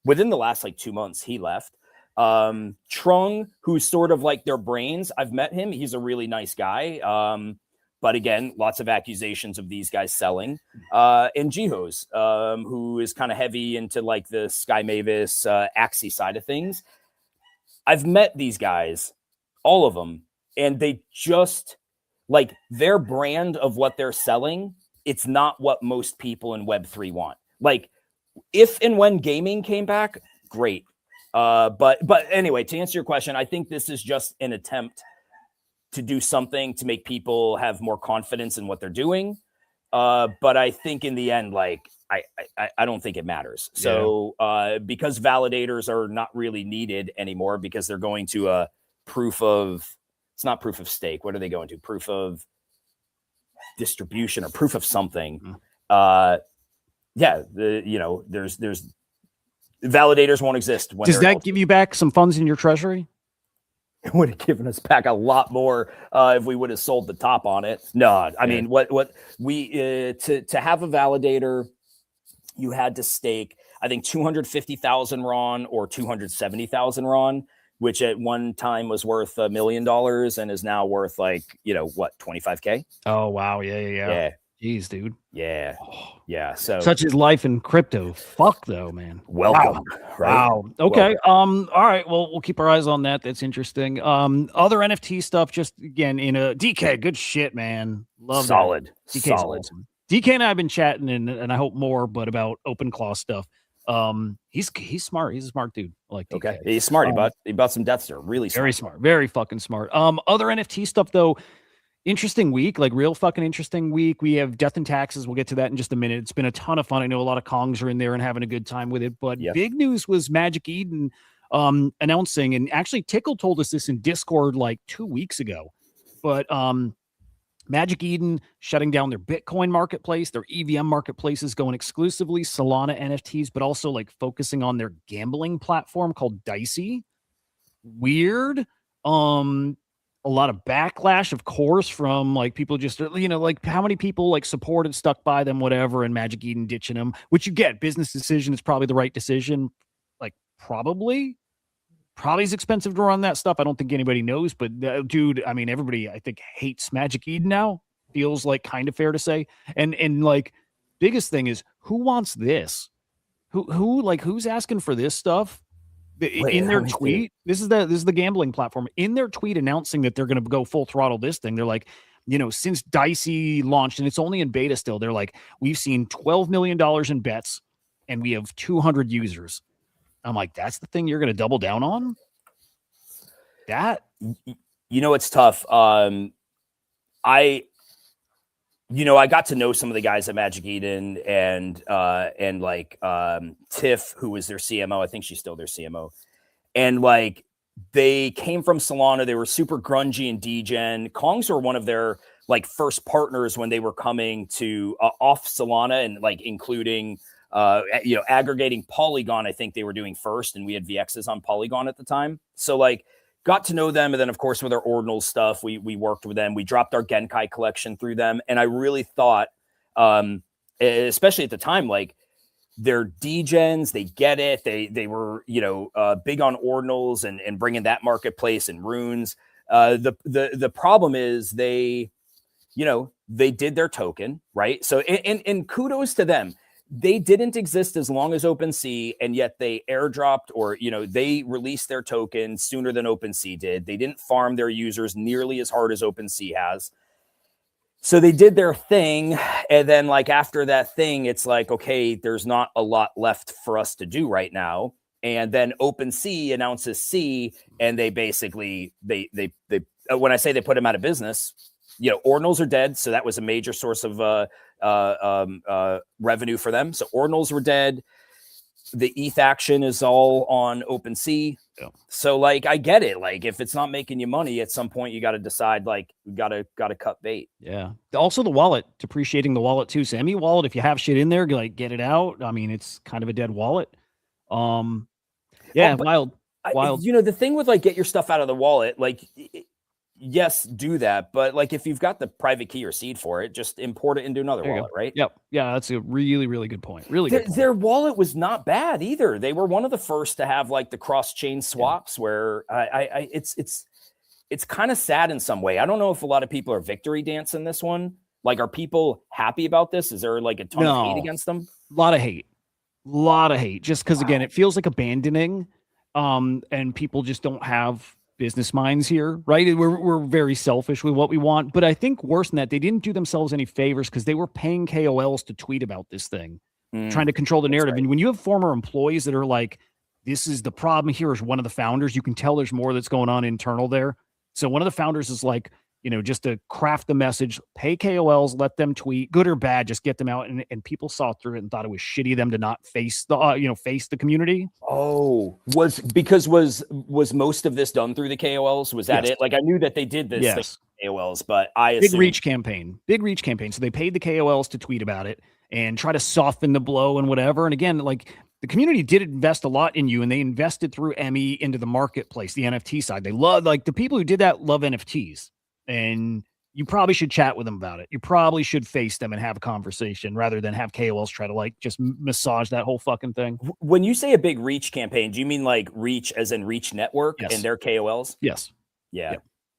within the last like 2 months. He left. Trung, who's sort of like their brains. I've met him. He's a really nice guy. But again, lots of accusations of these guys selling. And Jihos, who is kind of heavy into like the Sky Mavis Axie side of things. I've met these guys, all of them, and they just like their brand of what they're selling. It's not what most people in Web3 want. Like if and when gaming came back, great. But anyway, to answer your question, I think this is just an attempt to do something to make people have more confidence in what they're doing. But I think in the end, like, I don't think it matters. So because validators are not really needed anymore because they're going to a it's not proof of stake. What are they going to? Proof of distribution or proof of something. There's validators won't exist. Does that give you back some funds in your treasury? It would have given us back a lot more if we would have sold the top on it. No, I mean, what we to have a validator, you had to stake, I think 250,000 RON or 270,000 RON, which at one time was worth $1 million and is now worth like, 25K. Oh, wow. Yeah. Jeez, dude. Yeah. Yeah. So such is life in crypto. Fuck though, man. Welcome. Wow. Right? Wow. Okay. Welcome. All right. Well, we'll keep our eyes on that. That's interesting. Other NFT stuff, just again in a DK. Good shit, man. Love solid. That. DK's solid. Awesome. DK and I have been chatting and I hope more, but about open claw stuff. He's smart. He's a smart dude. I like DK. Okay. He's smart. He bought some DEATHSTR. Really smart. Very smart. Very fucking smart. Other NFT stuff though. Interesting week, like real fucking interesting week. We have Death and Taxes. We'll get to that in just a minute. It's been a ton of fun. I know a lot of Kongs are in there and having a good time with it. But big news was Magic Eden announcing, and actually Tickle told us this in Discord like 2 weeks ago. But Magic Eden shutting down their Bitcoin marketplace, their EVM marketplaces going exclusively Solana NFTs, but also like focusing on their gambling platform called Dicey. Weird. A lot of backlash, of course, from like people just, like how many people like supported, stuck by them, whatever, and Magic Eden ditching them, which you get. Business decision is probably the right decision. Like probably is expensive to run that stuff. I don't think anybody knows, but dude, I mean, everybody I think hates Magic Eden now. Feels like kind of fair to say. And like biggest thing is who wants this? Who's asking for this stuff? In their tweet, this is the gambling platform. In their tweet announcing that they're going to go full throttle this thing, they're like, since Dicey launched, and it's only in beta still, they're like, we've seen $12 million in bets, and we have 200 users. I'm like, that's the thing you're going to double down on? That It's tough. I got to know some of the guys at Magic Eden and like Tiff, who was their CMO. I think she's still their CMO. And like they came from Solana. They were super grungy and degen. Kongs were one of their like first partners when they were coming to off Solana and like including aggregating Polygon. I think they were doing first, and we had VXs on Polygon at the time. So like got to know them. And then of course with our ordinal stuff, we worked with them. We dropped our Genkai collection through them. And I really thought, especially at the time, like they're degens, they get it. They were, big on ordinals and bringing that marketplace and runes. The problem is they did their token, right? So, and kudos to them. They didn't exist as long as OpenSea, and yet they airdropped or, they released their token sooner than OpenSea did. They didn't farm their users nearly as hard as OpenSea has. So they did their thing. And then like after that thing, it's like, okay, there's not a lot left for us to do right now. And then OpenSea announces C, and they basically, they when I say they put them out of business, ordinals are dead. So that was a major source of revenue for them. So ordinals were dead. The ETH action is all on OpenSea. Yeah. So like, I get it. Like if it's not making you money at some point, you got to decide, like, we got to cut bait. Yeah. Also the wallet, depreciating the wallet too. So ME wallet, if you have shit in there, like get it out. I mean, it's kind of a dead wallet. Wild. The thing with like, get your stuff out of the wallet, like, yes, do that. But like, if you've got the private key or seed for it, just import it into another wallet, right? Yep. Yeah. That's a really, really good point. Really good point. Their wallet was not bad either. They were one of the first to have like the cross chain swaps where it's kind of sad in some way. I don't know if a lot of people are victory dancing this one. Like, are people happy about this? Is there like a ton of hate against them? A lot of hate just because again, it feels like abandoning and people just don't have business minds here, right? We're very selfish with what we want, but I think worse than that, they didn't do themselves any favors because they were paying KOLs to tweet about this thing, trying to control the narrative. Right. And when you have former employees that are like, this is the problem here, is one of the founders, you can tell there's more that's going on internal there. So one of the founders is like, just to craft the message, pay KOLs, let them tweet, good or bad, just get them out. And people saw through it and thought it was shitty of them to not face the, face the community. Oh, was most of this done through the KOLs? Was that it? Like, I knew that they did this thing with KOLs, but I assumed... Big reach campaign. So they paid the KOLs to tweet about it and try to soften the blow and whatever. And again, like, the community did invest a lot in you, and they invested through ME into the marketplace, the NFT side. They love, like, the people who did that love NFTs. And you probably should chat with them about it. You probably should face them and have a conversation rather than have KOLs try to like just massage that whole fucking thing. When you say a big reach campaign, do you mean like reach as in Reach Network and their KOLs? Yes. Yeah.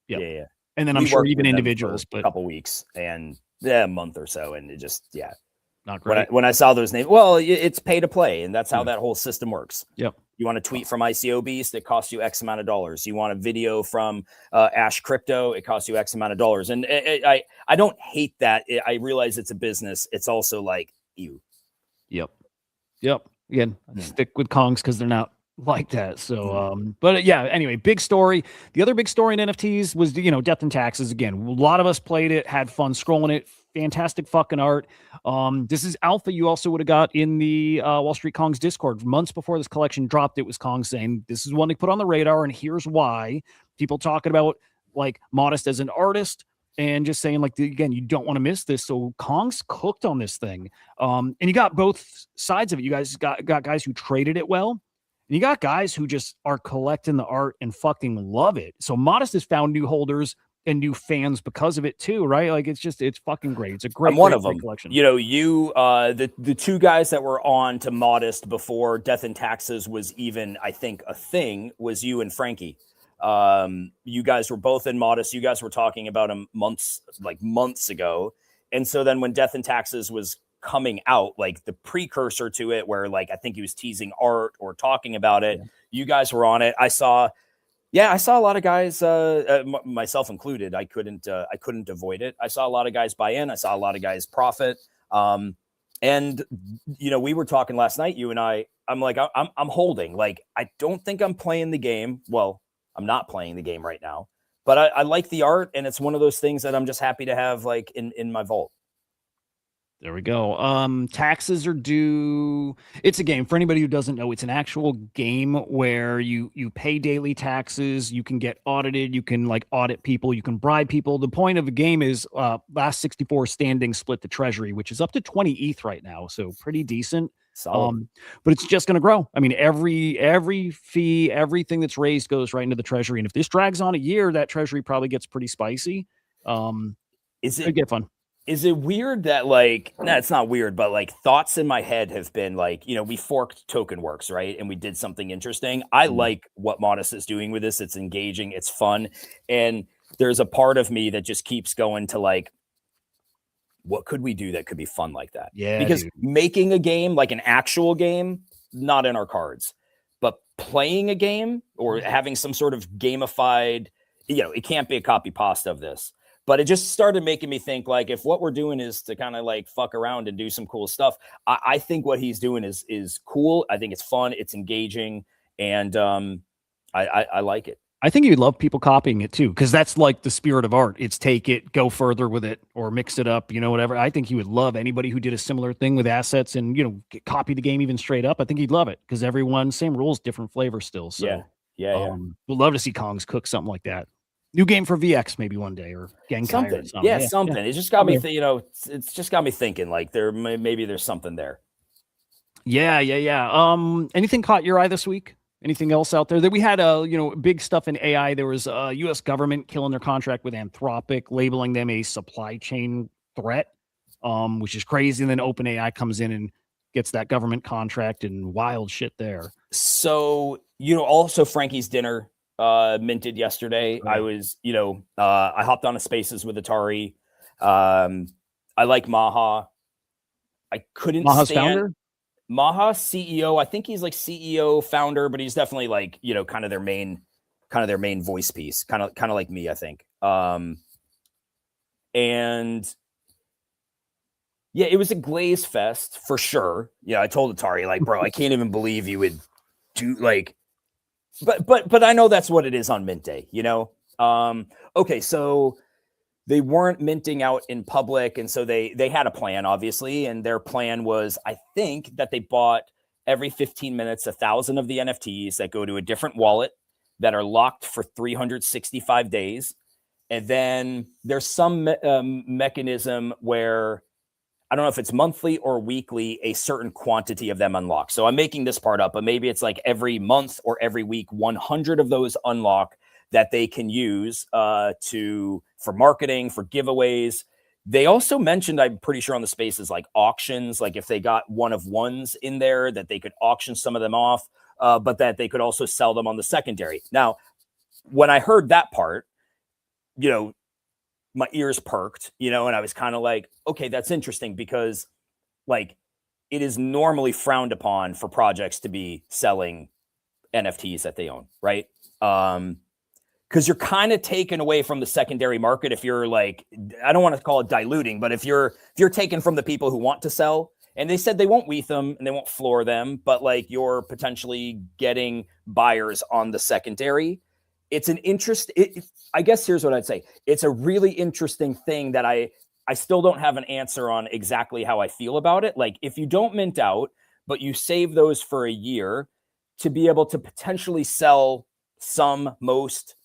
Yep. Yeah. And then I'm sure even individuals, but a couple weeks and a month or so. And it just, not great. When I saw those names, well, it's pay to play, and that's how that whole system works. Yep. You want a tweet from ICO Beast, it costs you X amount of dollars. You want a video from Ash Crypto, it costs you X amount of dollars. And I don't hate that. I realize it's a business. It's also like, ew. Yep. Again, stick with Kongs because they're not like that. So, but anyway, big story. The other big story in NFTs was, Death and Taxes. Again, a lot of us played it, had fun scrolling it. Fantastic fucking art. This is alpha you also would have got in the Wall Street Kongs Discord. Months before this collection dropped, it was Kong saying, this is one to put on the radar, and here's why. People talking about, like, Modest as an artist, and just saying, like, again, you don't want to miss this. So Kong's cooked on this thing. And you got both sides of it. You guys got guys who traded it well, and you got guys who just are collecting the art and fucking love it. So Modest has found new holders and new fans because of it too, right? Like, it's fucking great. It's a great, I'm one of them. Collection. The two guys that were on to Modest before Death and Taxes was even, I think, a thing, was you and Frankie. You guys were both in Modest. You guys were talking about him months ago. And so then when Death and Taxes was coming out, like the precursor to it, where like, I think he was teasing art or talking about it, you guys were on it. I saw a lot of guys, myself included. I couldn't avoid it. I saw a lot of guys buy in. I saw a lot of guys profit. And we were talking last night, you and I. I'm like, I'm holding. Like, I don't think I'm playing the game. Well, I'm not playing the game right now, but I like the art, and it's one of those things that I'm just happy to have like in my vault. There we go. Taxes are due. It's a game. For anybody who doesn't know, it's an actual game where you pay daily taxes, you can get audited, you can like audit people, you can bribe people. The point of the game is last 64 standing split the treasury, which is up to 20 ETH right now, so pretty decent. Solid. But it's just going to grow. I mean, every fee, everything that's raised goes right into the treasury. And if this drags on a year, that treasury probably gets pretty spicy. Is It'll it get fun. is it weird that like, nah, it's not weird, but like thoughts in my head have been like, we forked Token Works, right? And we did something interesting. I like what Modest is doing with this. It's engaging, it's fun. And there's a part of me that just keeps going to like, what could we do that could be fun like that? Yeah, because dude. making a game, like an actual game, not in our cards, but playing a game or having some sort of gamified, it can't be a copy pasta of this. But it just started making me think like, if what we're doing is to kind of like fuck around and do some cool stuff, I think what he's doing is cool. I think it's fun, it's engaging, and I like it. I think you'd love people copying it too, because that's like the spirit of art. It's take it, go further with it, or mix it up, whatever. I think he would love anybody who did a similar thing with assets and, copy the game even straight up. I think he'd love it because everyone, same rules, different flavor still. So, yeah. We'd love to see Kongs cook something like that. New game for VX maybe one day, or Genkai something. Or something. Yeah, something. Yeah. It just got me, it's just got me thinking like maybe there's something there. Yeah. Anything caught your eye this week? Anything else out there that we had? Big stuff in AI. There was a U.S. government killing their contract with Anthropic, labeling them a supply chain threat, which is crazy. And then OpenAI comes in and gets that government contract and wild shit there. So also Frankie's Dinner minted yesterday. Right. I was I hopped on a Spaces with Atari. I like Maha. I couldn't Maha's stand founder. Maha CEO. I think he's like CEO founder, but he's definitely like, kind of their main voice piece, kind of like me, I think. And yeah, it was a glaze fest for sure. Yeah. I told Atari like, bro, I can't even believe you would do like, but I know that's what it is on mint day, Okay. So they weren't minting out in public. And so they had a plan, obviously. And their plan was, I think, that they bought every 15 minutes, 1,000 of the NFTs that go to a different wallet that are locked for 365 days. And then there's some mechanism where, I don't know if it's monthly or weekly, a certain quantity of them unlock. So I'm making this part up, but maybe it's like every month or every week, 100 of those unlock that they can use for marketing, for giveaways. They also mentioned, I'm pretty sure on the Spaces, like auctions, like if they got one of ones in there, that they could auction some of them off, but that they could also sell them on the secondary. Now, when I heard that part, my ears perked, and I was kind of like, okay, that's interesting, because like it is normally frowned upon for projects to be selling NFTs that they own, right? Because you're kind of taken away from the secondary market if you're like, I don't want to call it diluting, but if you're taken from the people who want to sell, and they said they won't WETH them and they won't floor them, but like you're potentially getting buyers on the secondary. It's an interest. I guess here's what I'd say. It's a really interesting thing that I still don't have an answer on exactly how I feel about it. Like if you don't mint out, but you save those for a year to be able to potentially sell most,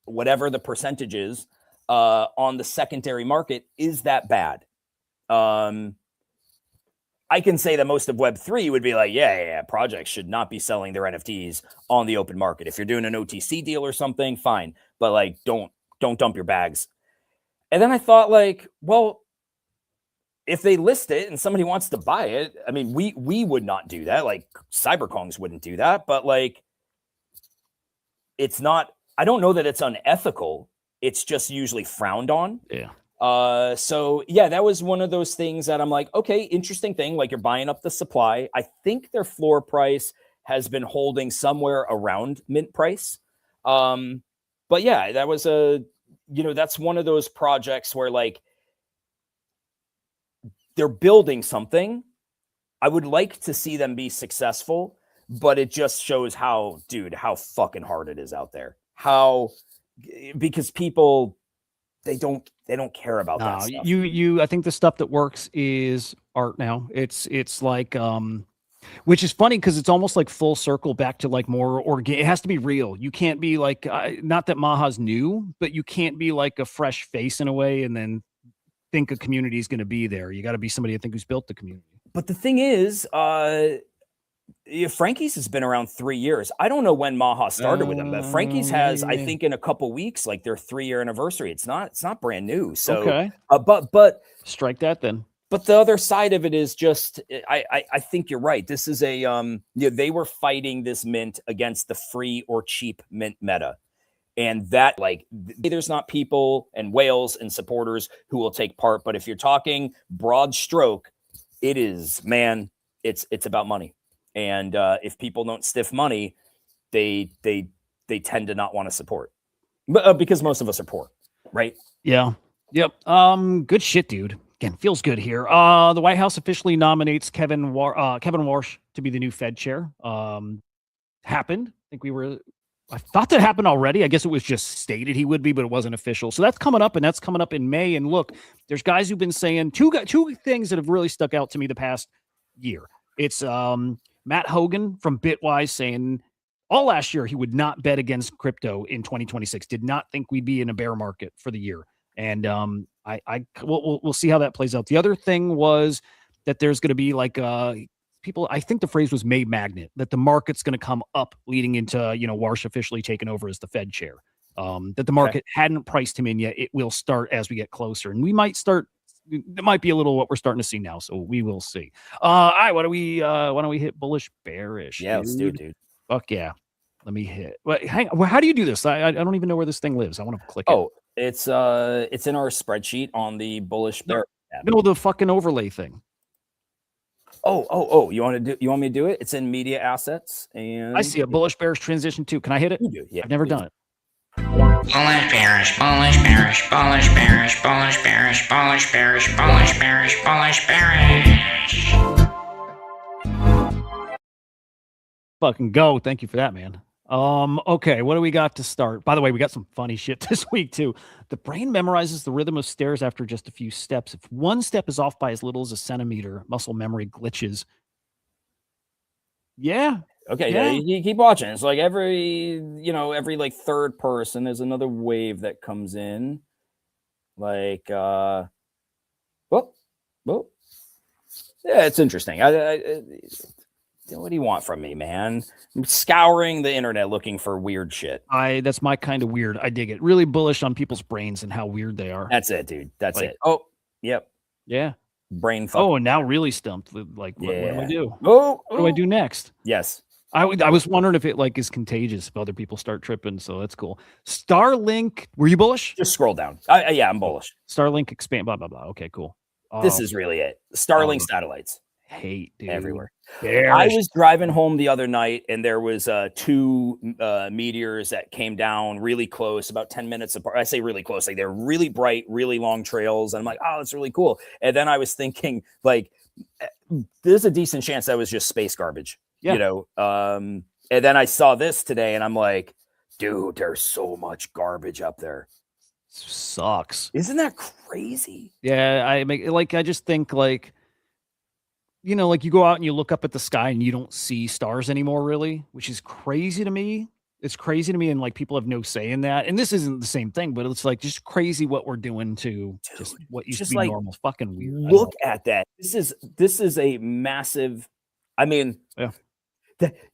whatever the percentage is, on the secondary market, is that bad? I can say that most of Web3 would be like, yeah, projects should not be selling their NFTs on the open market. If you're doing an OTC deal or something, fine, but like don't dump your bags. And then I thought like, well, if they list it and somebody wants to buy it, I mean, we would not do that. Like CyberKongs wouldn't do that, but like, it's not, I don't know that it's unethical. It's just usually frowned on. Yeah. So yeah, that was one of those things that I'm like, okay, interesting thing. Like you're buying up the supply. I think their floor price has been holding somewhere around mint price. But yeah, that was that's one of those projects where like they're building something. I would like to see them be successful, but it just shows how fucking hard it is out there. how, because people, they don't care about that stuff. I think the stuff that works is art now. It's like, which is funny because it's almost like full circle back to like more organic. It has to be real. You can't be like, not that Maha's new, but you can't be like a fresh face in a way and then think a community is going to be there. You got to be somebody I think who's built the community. But the thing is, Frankie's has been around 3 years. I don't know when Maha started with them, but Frankie's has, I think, in a couple weeks, like their 3-year anniversary. It's not brand new. So, okay. But strike that then. But the other side of it is just, I think you're right. This is a, they were fighting this mint against the free or cheap mint meta. And that, like, there's not people and whales and supporters who will take part. But if you're talking broad stroke, it is, man, it's about money. And if people don't stiff money, they tend to not want to support. But because most of us are poor, right? Yeah. Yep. Good shit, dude. Again, feels good here. The White House officially nominates Kevin Warsh to be the new Fed chair. Happened. I thought that happened already. I guess it was just stated he would be, but it wasn't official. So that's coming up, and that's coming up in May. And look, there's guys who've been saying two things that have really stuck out to me the past year. It's Matt Hogan from Bitwise saying all last year he would not bet against crypto in 2026. Did not think we'd be in a bear market for the year. And we'll see how that plays out. The other thing was that there's going to be like people, I think the phrase was May magnet, that the market's going to come up leading into, Warsh officially taking over as the Fed chair. That the market hadn't priced him in yet. It will start as we get closer, and we might start. It might be a little what we're starting to see now, so we will see. All right, why don't we hit bullish bearish? Yeah, let's do it, dude. Fuck yeah. Let me hit. Wait, hang on. How do you do this? I don't even know where this thing lives. I want to click it. Oh, it's in our spreadsheet on the bullish bear. No, the fucking overlay thing. Oh, you want me to do it? It's in media assets, and I see a bullish bearish transition too. Can I hit it? You do, yeah. I've never done it. Bullish bearish, bullish bearish, bullish bearish, bullish bearish, bullish bearish, bullish bearish, bullish bearish. Fucking go. Thank you for that, man. Okay, what do we got to start? By the way, we got some funny shit this week too. The brain memorizes the rhythm of stairs after just a few steps. If one step is off by as little as a centimeter, muscle memory glitches. Yeah. Okay, yeah. You keep watching. It's like every like third person, there's another wave that comes in. Like, yeah, it's interesting. What do you want from me, man? I'm scouring the internet looking for weird shit. That's my kind of weird. I dig it. Really bullish on people's brains and how weird they are. That's it, dude. That's it. Oh, yep. Yeah. Brain fuck. Oh, and now really stumped. Like, what do I do? What do I do next? Yes. I was wondering if it like is contagious if other people start tripping. So that's cool. Starlink. Were you bullish? Just scroll down. Yeah, I'm bullish. Starlink expand. Blah blah blah. Okay, cool. This is really it. Starlink satellites. Hate, dude. Everywhere. Bearish. I was driving home the other night, and there was 2 meteors that came down really close, about 10 minutes apart. I say really close, like they're really bright, really long trails. And I'm like, oh, that's really cool. And then I was thinking, like, there's a decent chance that was just space garbage. Yeah. And then I saw this today, and I'm like, dude, there's so much garbage up there. Sucks. Isn't that crazy? Yeah, I just think like, like you go out and you look up at the sky and you don't see stars anymore, really, which is crazy to me. It's crazy to me, and like people have no say in that. And this isn't the same thing, but it's like just crazy what we're doing to just what used to be like, normal. Fucking weird. Look at that. This is a massive. I mean, yeah.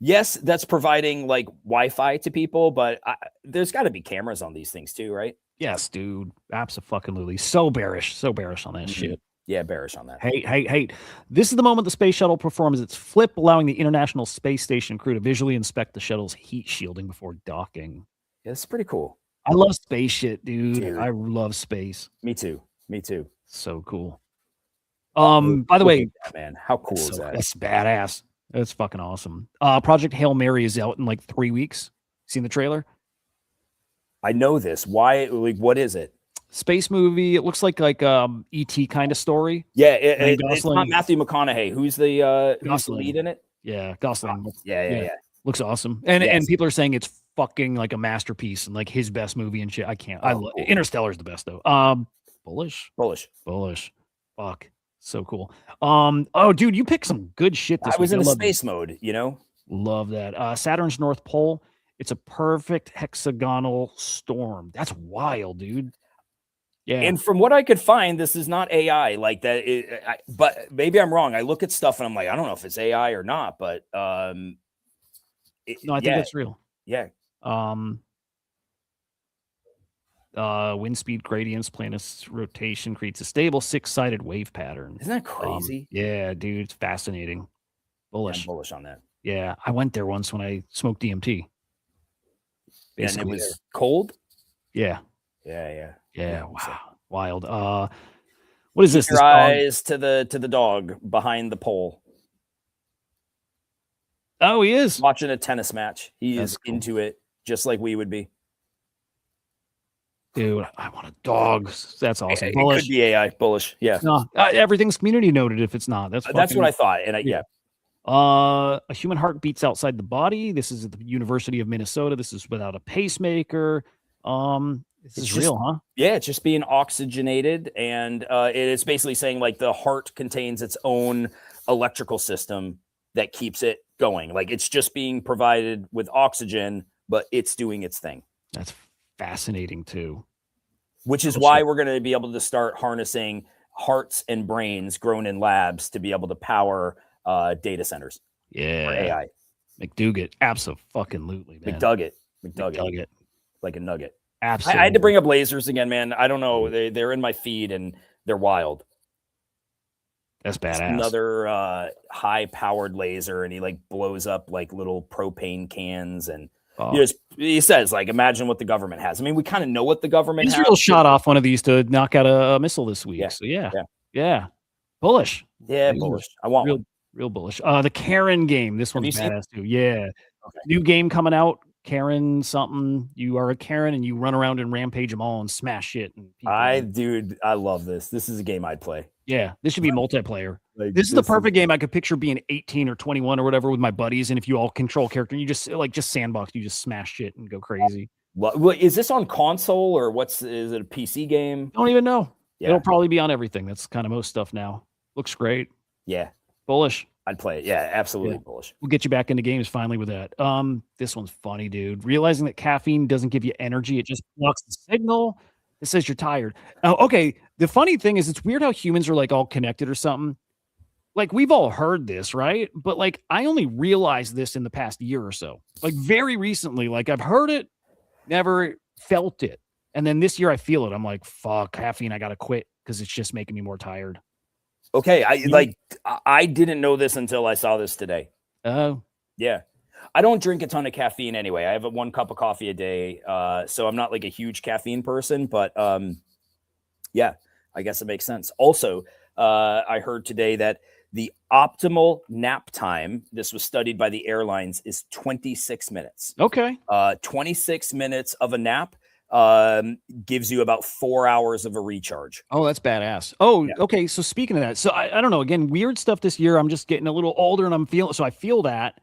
Yes, that's providing like Wi-Fi to people, but there's got to be cameras on these things too, right? Yes, dude. Absolutely. So bearish on that shit. Yeah, bearish on that. Hate. This is the moment the space shuttle performs its flip, allowing the International Space Station crew to visually inspect the shuttle's heat shielding before docking. Yeah, it's pretty cool. I love space shit, dude. I love space. Me too. So cool. By the way, man, how cool is that? That's badass. That's fucking awesome. Project Hail Mary is out in like 3 weeks. Seen the trailer? I know this. Why? Like, what is it? Space movie. It looks like E.T. kind of story. Yeah, it's not Matthew McConaughey. Who's the lead in it? Yeah, Gosling. Yeah. Looks awesome. And people are saying it's fucking like a masterpiece and like his best movie and shit. I can't. I love cool. Interstellar's the best though. Bullish. Fuck. So cool. Oh, dude, you picked some good shit this I was week. in a love space mode, you know? Love that. Saturn's North Pole. It's a perfect hexagonal storm. That's wild, dude. Yeah. And from what I could find, this is not AI like that. But maybe I'm wrong. I look at stuff and I'm like, I don't know if it's AI or not, but no, I think yeah, that's real. yeah. Wind speed gradients, planet's rotation creates a stable 6-sided wave pattern. Isn't that crazy? Yeah, dude, it's fascinating. Yeah, Bullish. I'm bullish on that. Yeah, I went there once when I smoked DMT. And it was cold. Yeah. Yeah. Wow, wild. What is this? Your eyes to the dog behind the pole. Oh, he is watching a tennis match. He That's is cool. into it, just like we would be. Dude, I want a dog. That's awesome. It Bullish. could be AI. Bullish. Yeah. No, everything's community noted if it's not. That's what I thought. And yeah. A human heart beats outside the body. This is at the University of Minnesota. This is without a pacemaker. This is real, huh? Yeah, it's just being oxygenated, and it is basically saying like the heart contains its own electrical system that keeps it going. Like it's just being provided with oxygen, but it's doing its thing. That's fascinating too. Which is why we're going to be able to start harnessing hearts and brains grown in labs to be able to power data centers. Yeah. For AI. McDougat. Absolutely, man. McDougat. Like a nugget. Absolutely. I had to bring up lasers again, man. I don't know. They're in my feed and they're wild. That's badass. It's another high-powered laser, and he like blows up like little propane cans, and he says like, imagine what the government has. I mean, we kind of know what the government has. Israel shot off one of these to knock out a missile this week. Yeah. So yeah. Bullish. Yeah, bullish. I want real bullish. The Karen game. This one's badass too. Yeah. Okay. New game coming out. Karen something. You are a Karen and you run around and rampage them all and smash shit. And I love this. This is a game I'd play. Yeah, this should be multiplayer. Like, this is the perfect game. I could picture being 18 or 21 or whatever with my buddies, and if you all control character, you just sandbox, you just smash shit and go crazy. Well, is this on console or is it a PC game? Don't even know. Yeah. It'll probably be on everything. That's kind of most stuff now. Looks great. Yeah. Bullish. I'd play it. Yeah, absolutely bullish. We'll get you back into games finally with that. This one's funny, dude. Realizing that caffeine doesn't give you energy, it just blocks the signal. It says you're tired. Oh, okay. The funny thing is, it's weird how humans are like all connected or something. Like we've all heard this, right? But like I only realized this in the past year or so. Like very recently, like I've heard it, never felt it. And then this year I feel it. I'm like, fuck, caffeine, I gotta quit because it's just making me more tired. Okay. I didn't know this until I saw this today. Oh. Yeah. I don't drink a ton of caffeine anyway. I have 1 cup of coffee a day. So I'm not like a huge caffeine person, but yeah, I guess it makes sense. Also, I heard today that the optimal nap time, this was studied by the airlines, is 26 minutes. Okay. 26 minutes of a nap gives you about 4 hours of a recharge. Oh, that's badass. Oh, yeah. Okay. So speaking of that, so I don't know, again, weird stuff this year. I'm just getting a little older and I feel that.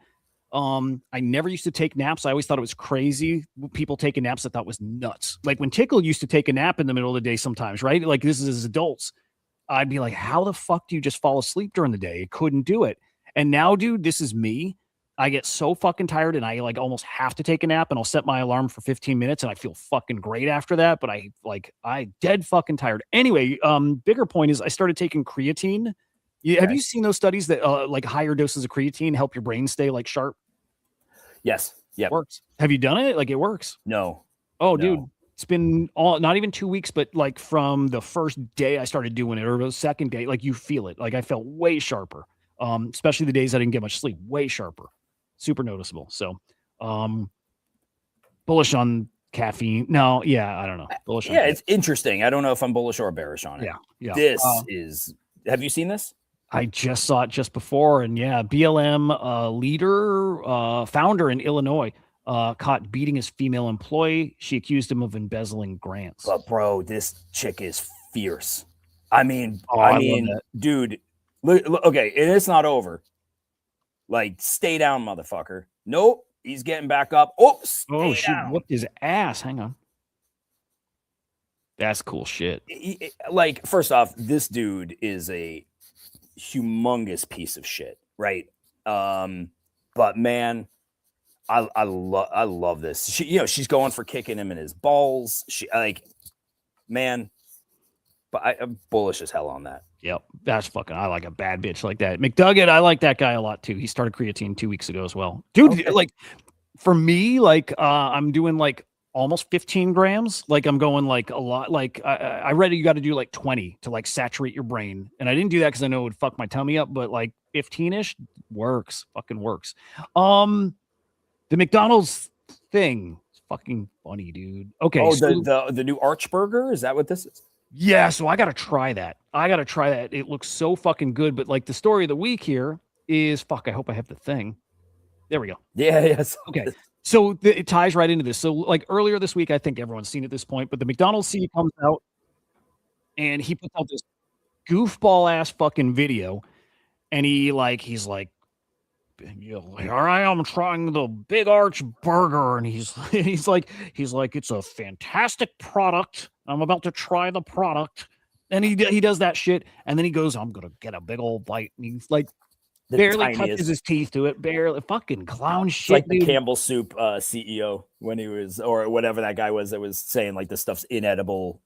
I never used to take naps. I always thought it was crazy. People taking naps, I thought was nuts. Like when Tickle used to take a nap in the middle of the day sometimes, right? Like this is as adults. I'd be like, how the fuck do you just fall asleep during the day? I couldn't do it. And now, dude, this is me. I get so fucking tired and I like almost have to take a nap and I'll set my alarm for 15 minutes and I feel fucking great after that. But I dead fucking tired. Anyway, bigger point is I started taking creatine. Have you seen those studies that like higher doses of creatine help your brain stay like sharp? Yes. Yeah. It works. Have you done it? Like it works? No. Oh, no. Dude, it's been not even 2 weeks, but like from the first day I started doing it or the second day, like you feel it. Like I felt way sharper. Especially the days I didn't get much sleep, way sharper, super noticeable. So, bullish on caffeine. No. Yeah. I don't know. Bullish. Yeah. It's interesting. I don't know if I'm bullish or bearish on it. Yeah. This is, have you seen this? I just saw it just before, and yeah, BLM founder in Illinois caught beating his female employee. She accused him of embezzling grants. But bro, this chick is fierce. I mean, dude, look, okay, and it's not over. Like, stay down, motherfucker. Nope, He's getting back up. Oh, Oh, stay shit. down. Whooped his ass. Hang on. That's cool shit. Like, first off, this dude is a humongous piece of shit, right? But man, I love this. She's going for kicking him in his balls. Man, but I'm bullish as hell on that. Yep. That's fucking, I like a bad bitch like that. McDuggan, I like that guy a lot too. He started creatine 2 weeks ago as well. Dude, Okay. like for me, like I'm doing like almost 15 grams. Like I'm going like a lot. Like I read you got to do like 20 to like saturate your brain. And I didn't do that because I know it would fuck my tummy up, but like 15-ish works. Fucking works. The McDonald's thing is fucking funny, dude. Okay. Oh, so, the new Arch Burger? Is that what this is? yeah, so I gotta try that. It looks so fucking good. But like the story of the week here is fuck. I hope I have the thing. There we go. Yeah, yes. Okay. So it ties right into this. So like earlier this week, I think everyone's seen it at this point, but the McDonald's CEO comes out and he puts out this goofball ass fucking video, and he's like, here I am trying the Big Arch Burger, and he's like, it's a fantastic product. I'm about to try the product, and he does that shit, and then he goes, I'm gonna get a big old bite, and he's like, barely touches his teeth to it, barely fucking clown It's shit. like the dude. Campbell Soup CEO when he was, or whatever that guy was that was saying like this stuff's inedible.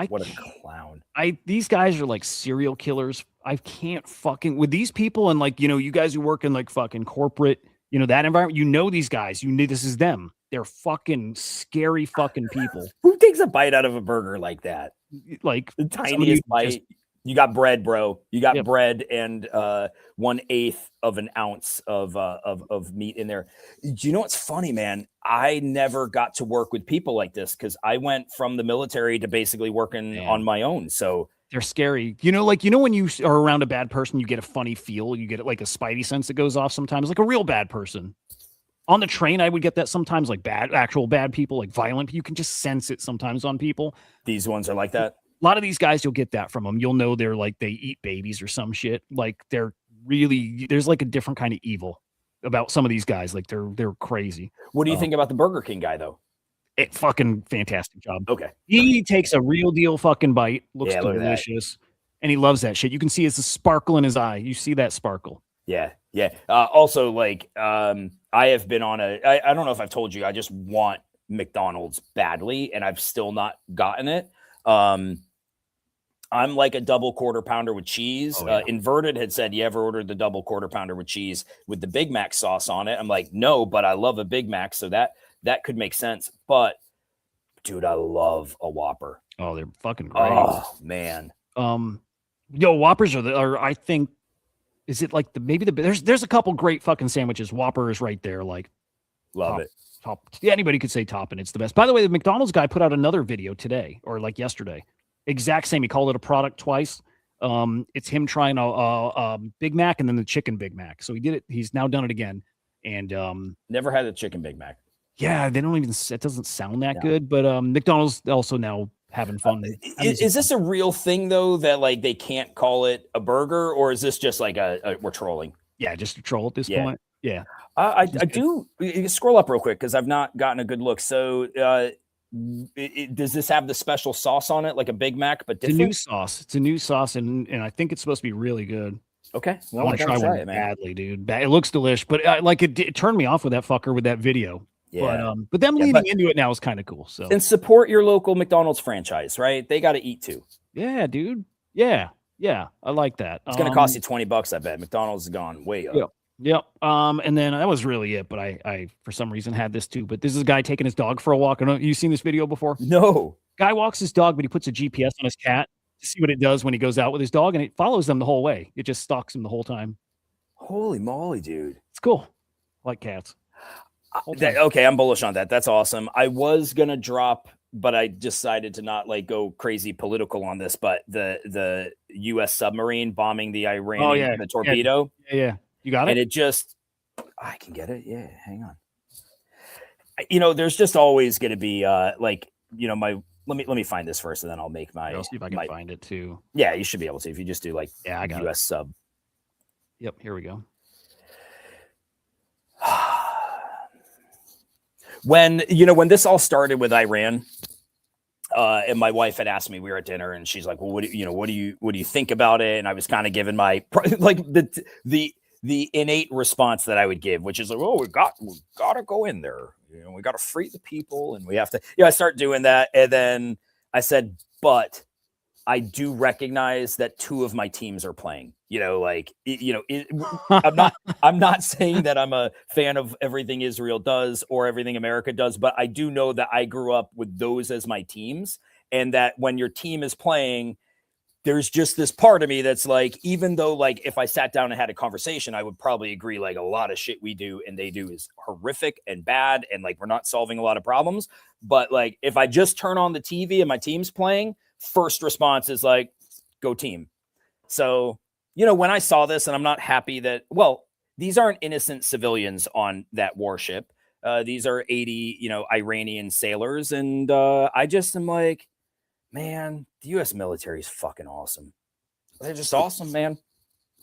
What a clown. These guys are like serial killers. I can't fucking with these people, and like, you guys who work in like fucking corporate, that environment, these guys, this is them. They're fucking scary fucking people. Who takes a bite out of a burger like that? Like the tiniest bite. You got bread, bro. You got bread and 1/8 of an ounce of meat in there. Do you know what's funny, man? I never got to work with people like this because I went from the military to basically working on my own. So they're scary. When you are around a bad person, you get a funny feel. You get like a spidey sense that goes off sometimes, like a real bad person. On the train, I would get that sometimes, like actual bad people, like violent. You can just sense it sometimes on people. These ones are like that. A lot of these guys, you'll get that from them. You'll know they're like, they eat babies or some shit. Like they're really, there's like a different kind of evil about some of these guys. Like they're crazy. What do you think about the Burger King guy though? Fucking fantastic job. Okay. He takes a real deal fucking bite. Looks delicious. And he loves that shit. You can see it's a sparkle in his eye. You see that sparkle. Yeah. Yeah. Also, like, I have been on I don't know if I've told you, I just want McDonald's badly and I've still not gotten it. I'm like a double quarter pounder with cheese. Oh, yeah. Inverted had said, you ever ordered the double quarter pounder with cheese with the Big Mac sauce on it? I'm like, no, but I love a Big Mac. So that could make sense. But dude, I love a Whopper. Oh, they're fucking great. Oh man. Whoppers are I think, is it like there's a couple great fucking sandwiches. Whopper is right there. Like love it. Top. Yeah, anybody could say top, and it's the best. By the way, the McDonald's guy put out another video today or like yesterday. Exact same. He called it a product twice. It's him trying a Big Mac and then the chicken Big Mac. So he did it. He's now done it again. And never had a chicken Big Mac. Yeah, they don't even. It doesn't sound that good. But McDonald's also now having fun. Is this a real thing though that like they can't call it a burger, or is this just like we're trolling? Yeah, just a troll at this point. Yeah. I do scroll up real quick because I've not gotten a good look. So does this have the special sauce on it, like a Big Mac, but different? It's a new sauce, and I think it's supposed to be really good. Okay, well, I want to try one badly, dude. It looks delish, but it turned me off with that fucker with that video. Yeah, but them leading into it now is kind of cool. So and support your local McDonald's franchise, right? They got to eat too. Yeah, dude. Yeah, I like that. It's gonna cost you $20, I bet. McDonald's has gone way up. Yep. And then that was really it. But I for some reason had this too. But this is a guy taking his dog for a walk. I don't know, you seen this video before? No. Guy walks his dog, but he puts a GPS on his cat to see what it does when he goes out with his dog, and it follows them the whole way. It just stalks him the whole time. Holy moly, dude! It's cool. I like cats. Okay, I'm bullish on that. That's awesome. I was gonna drop, but I decided to not like go crazy political on this. But the U.S. submarine bombing the Iranian, the torpedo. Yeah. You got it? And it just, I can get it. Yeah, hang on. There's just always going to be let me find this first, and then I'll make my. I'll see if I can find it too. Yeah, you should be able to if you just do like I got US sub. Yep, here we go. when this all started with Iran, and my wife had asked me, we were at dinner, and she's like, well, what do you think about it? And I was kind of giving my like the innate response that I would give, which is like, oh, we gotta go in there, we got to free the people, and we have to, I start doing that, and then I said, but I do recognize that 2 of my teams are playing. I'm not saying that I'm a fan of everything Israel does or everything America does, but I do know that I grew up with those as my teams, and that when your team is playing, there's just this part of me that's like, even though like if I sat down and had a conversation, I would probably agree like a lot of shit we do and they do is horrific and bad, and like we're not solving a lot of problems. But like if I just turn on the TV and my team's playing, first response is like, go team. So, when I saw this, and I'm not happy that, well, these aren't innocent civilians on that warship. These are 80, Iranian sailors. And I just am like, man, the U.S. military is fucking awesome. They're just awesome, man.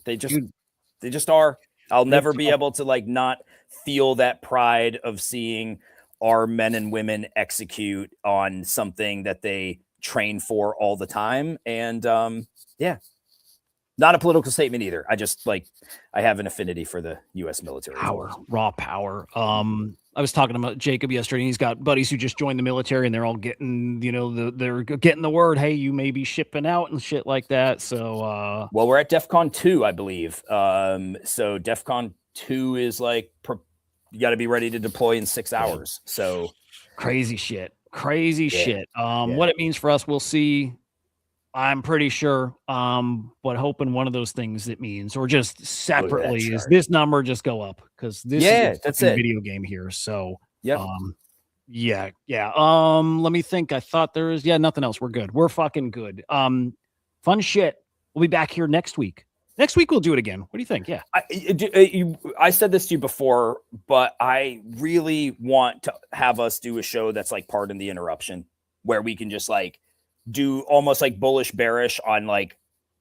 They just are. I'll never be able to like not feel that pride of seeing our men and women execute on something that they train for all the time. And not a political statement either. I just I have an affinity for the U.S. military. Raw power. I was talking about Jacob yesterday, and he's got buddies who just joined the military, and they're all getting, they're getting the word, hey, you may be shipping out and shit like that. So, well, we're at DEFCON 2, I believe. So DEFCON 2 is like, you got to be ready to deploy in 6 hours. So crazy shit. What it means for us, we'll see. I'm pretty sure, but hoping one of those things it means, or just separately, is this number just go up, because this is a video game here. So let me think. I thought there was nothing else. We're good. We're fucking good. Fun shit. We'll be back here next week. Next week we'll do it again. What do you think? Yeah, I said this to you before, but I really want to have us do a show that's like Pardon the Interruption, where we can just like do almost like bullish bearish on like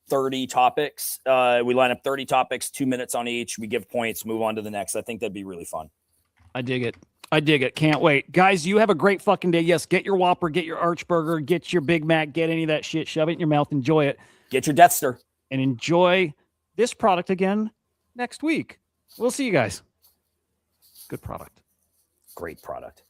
30 topics. We line up 30 topics, 2 minutes on each. We give points, move on to the next. I think that'd be really fun. I dig it. Can't wait. Guys, you have a great fucking day. Yes, get your Whopper, get your Archburger, get your Big Mac, get any of that shit, shove it in your mouth, enjoy it. Get your DEATHSTR. And enjoy this product again next week. We'll see you guys. Good product. Great product.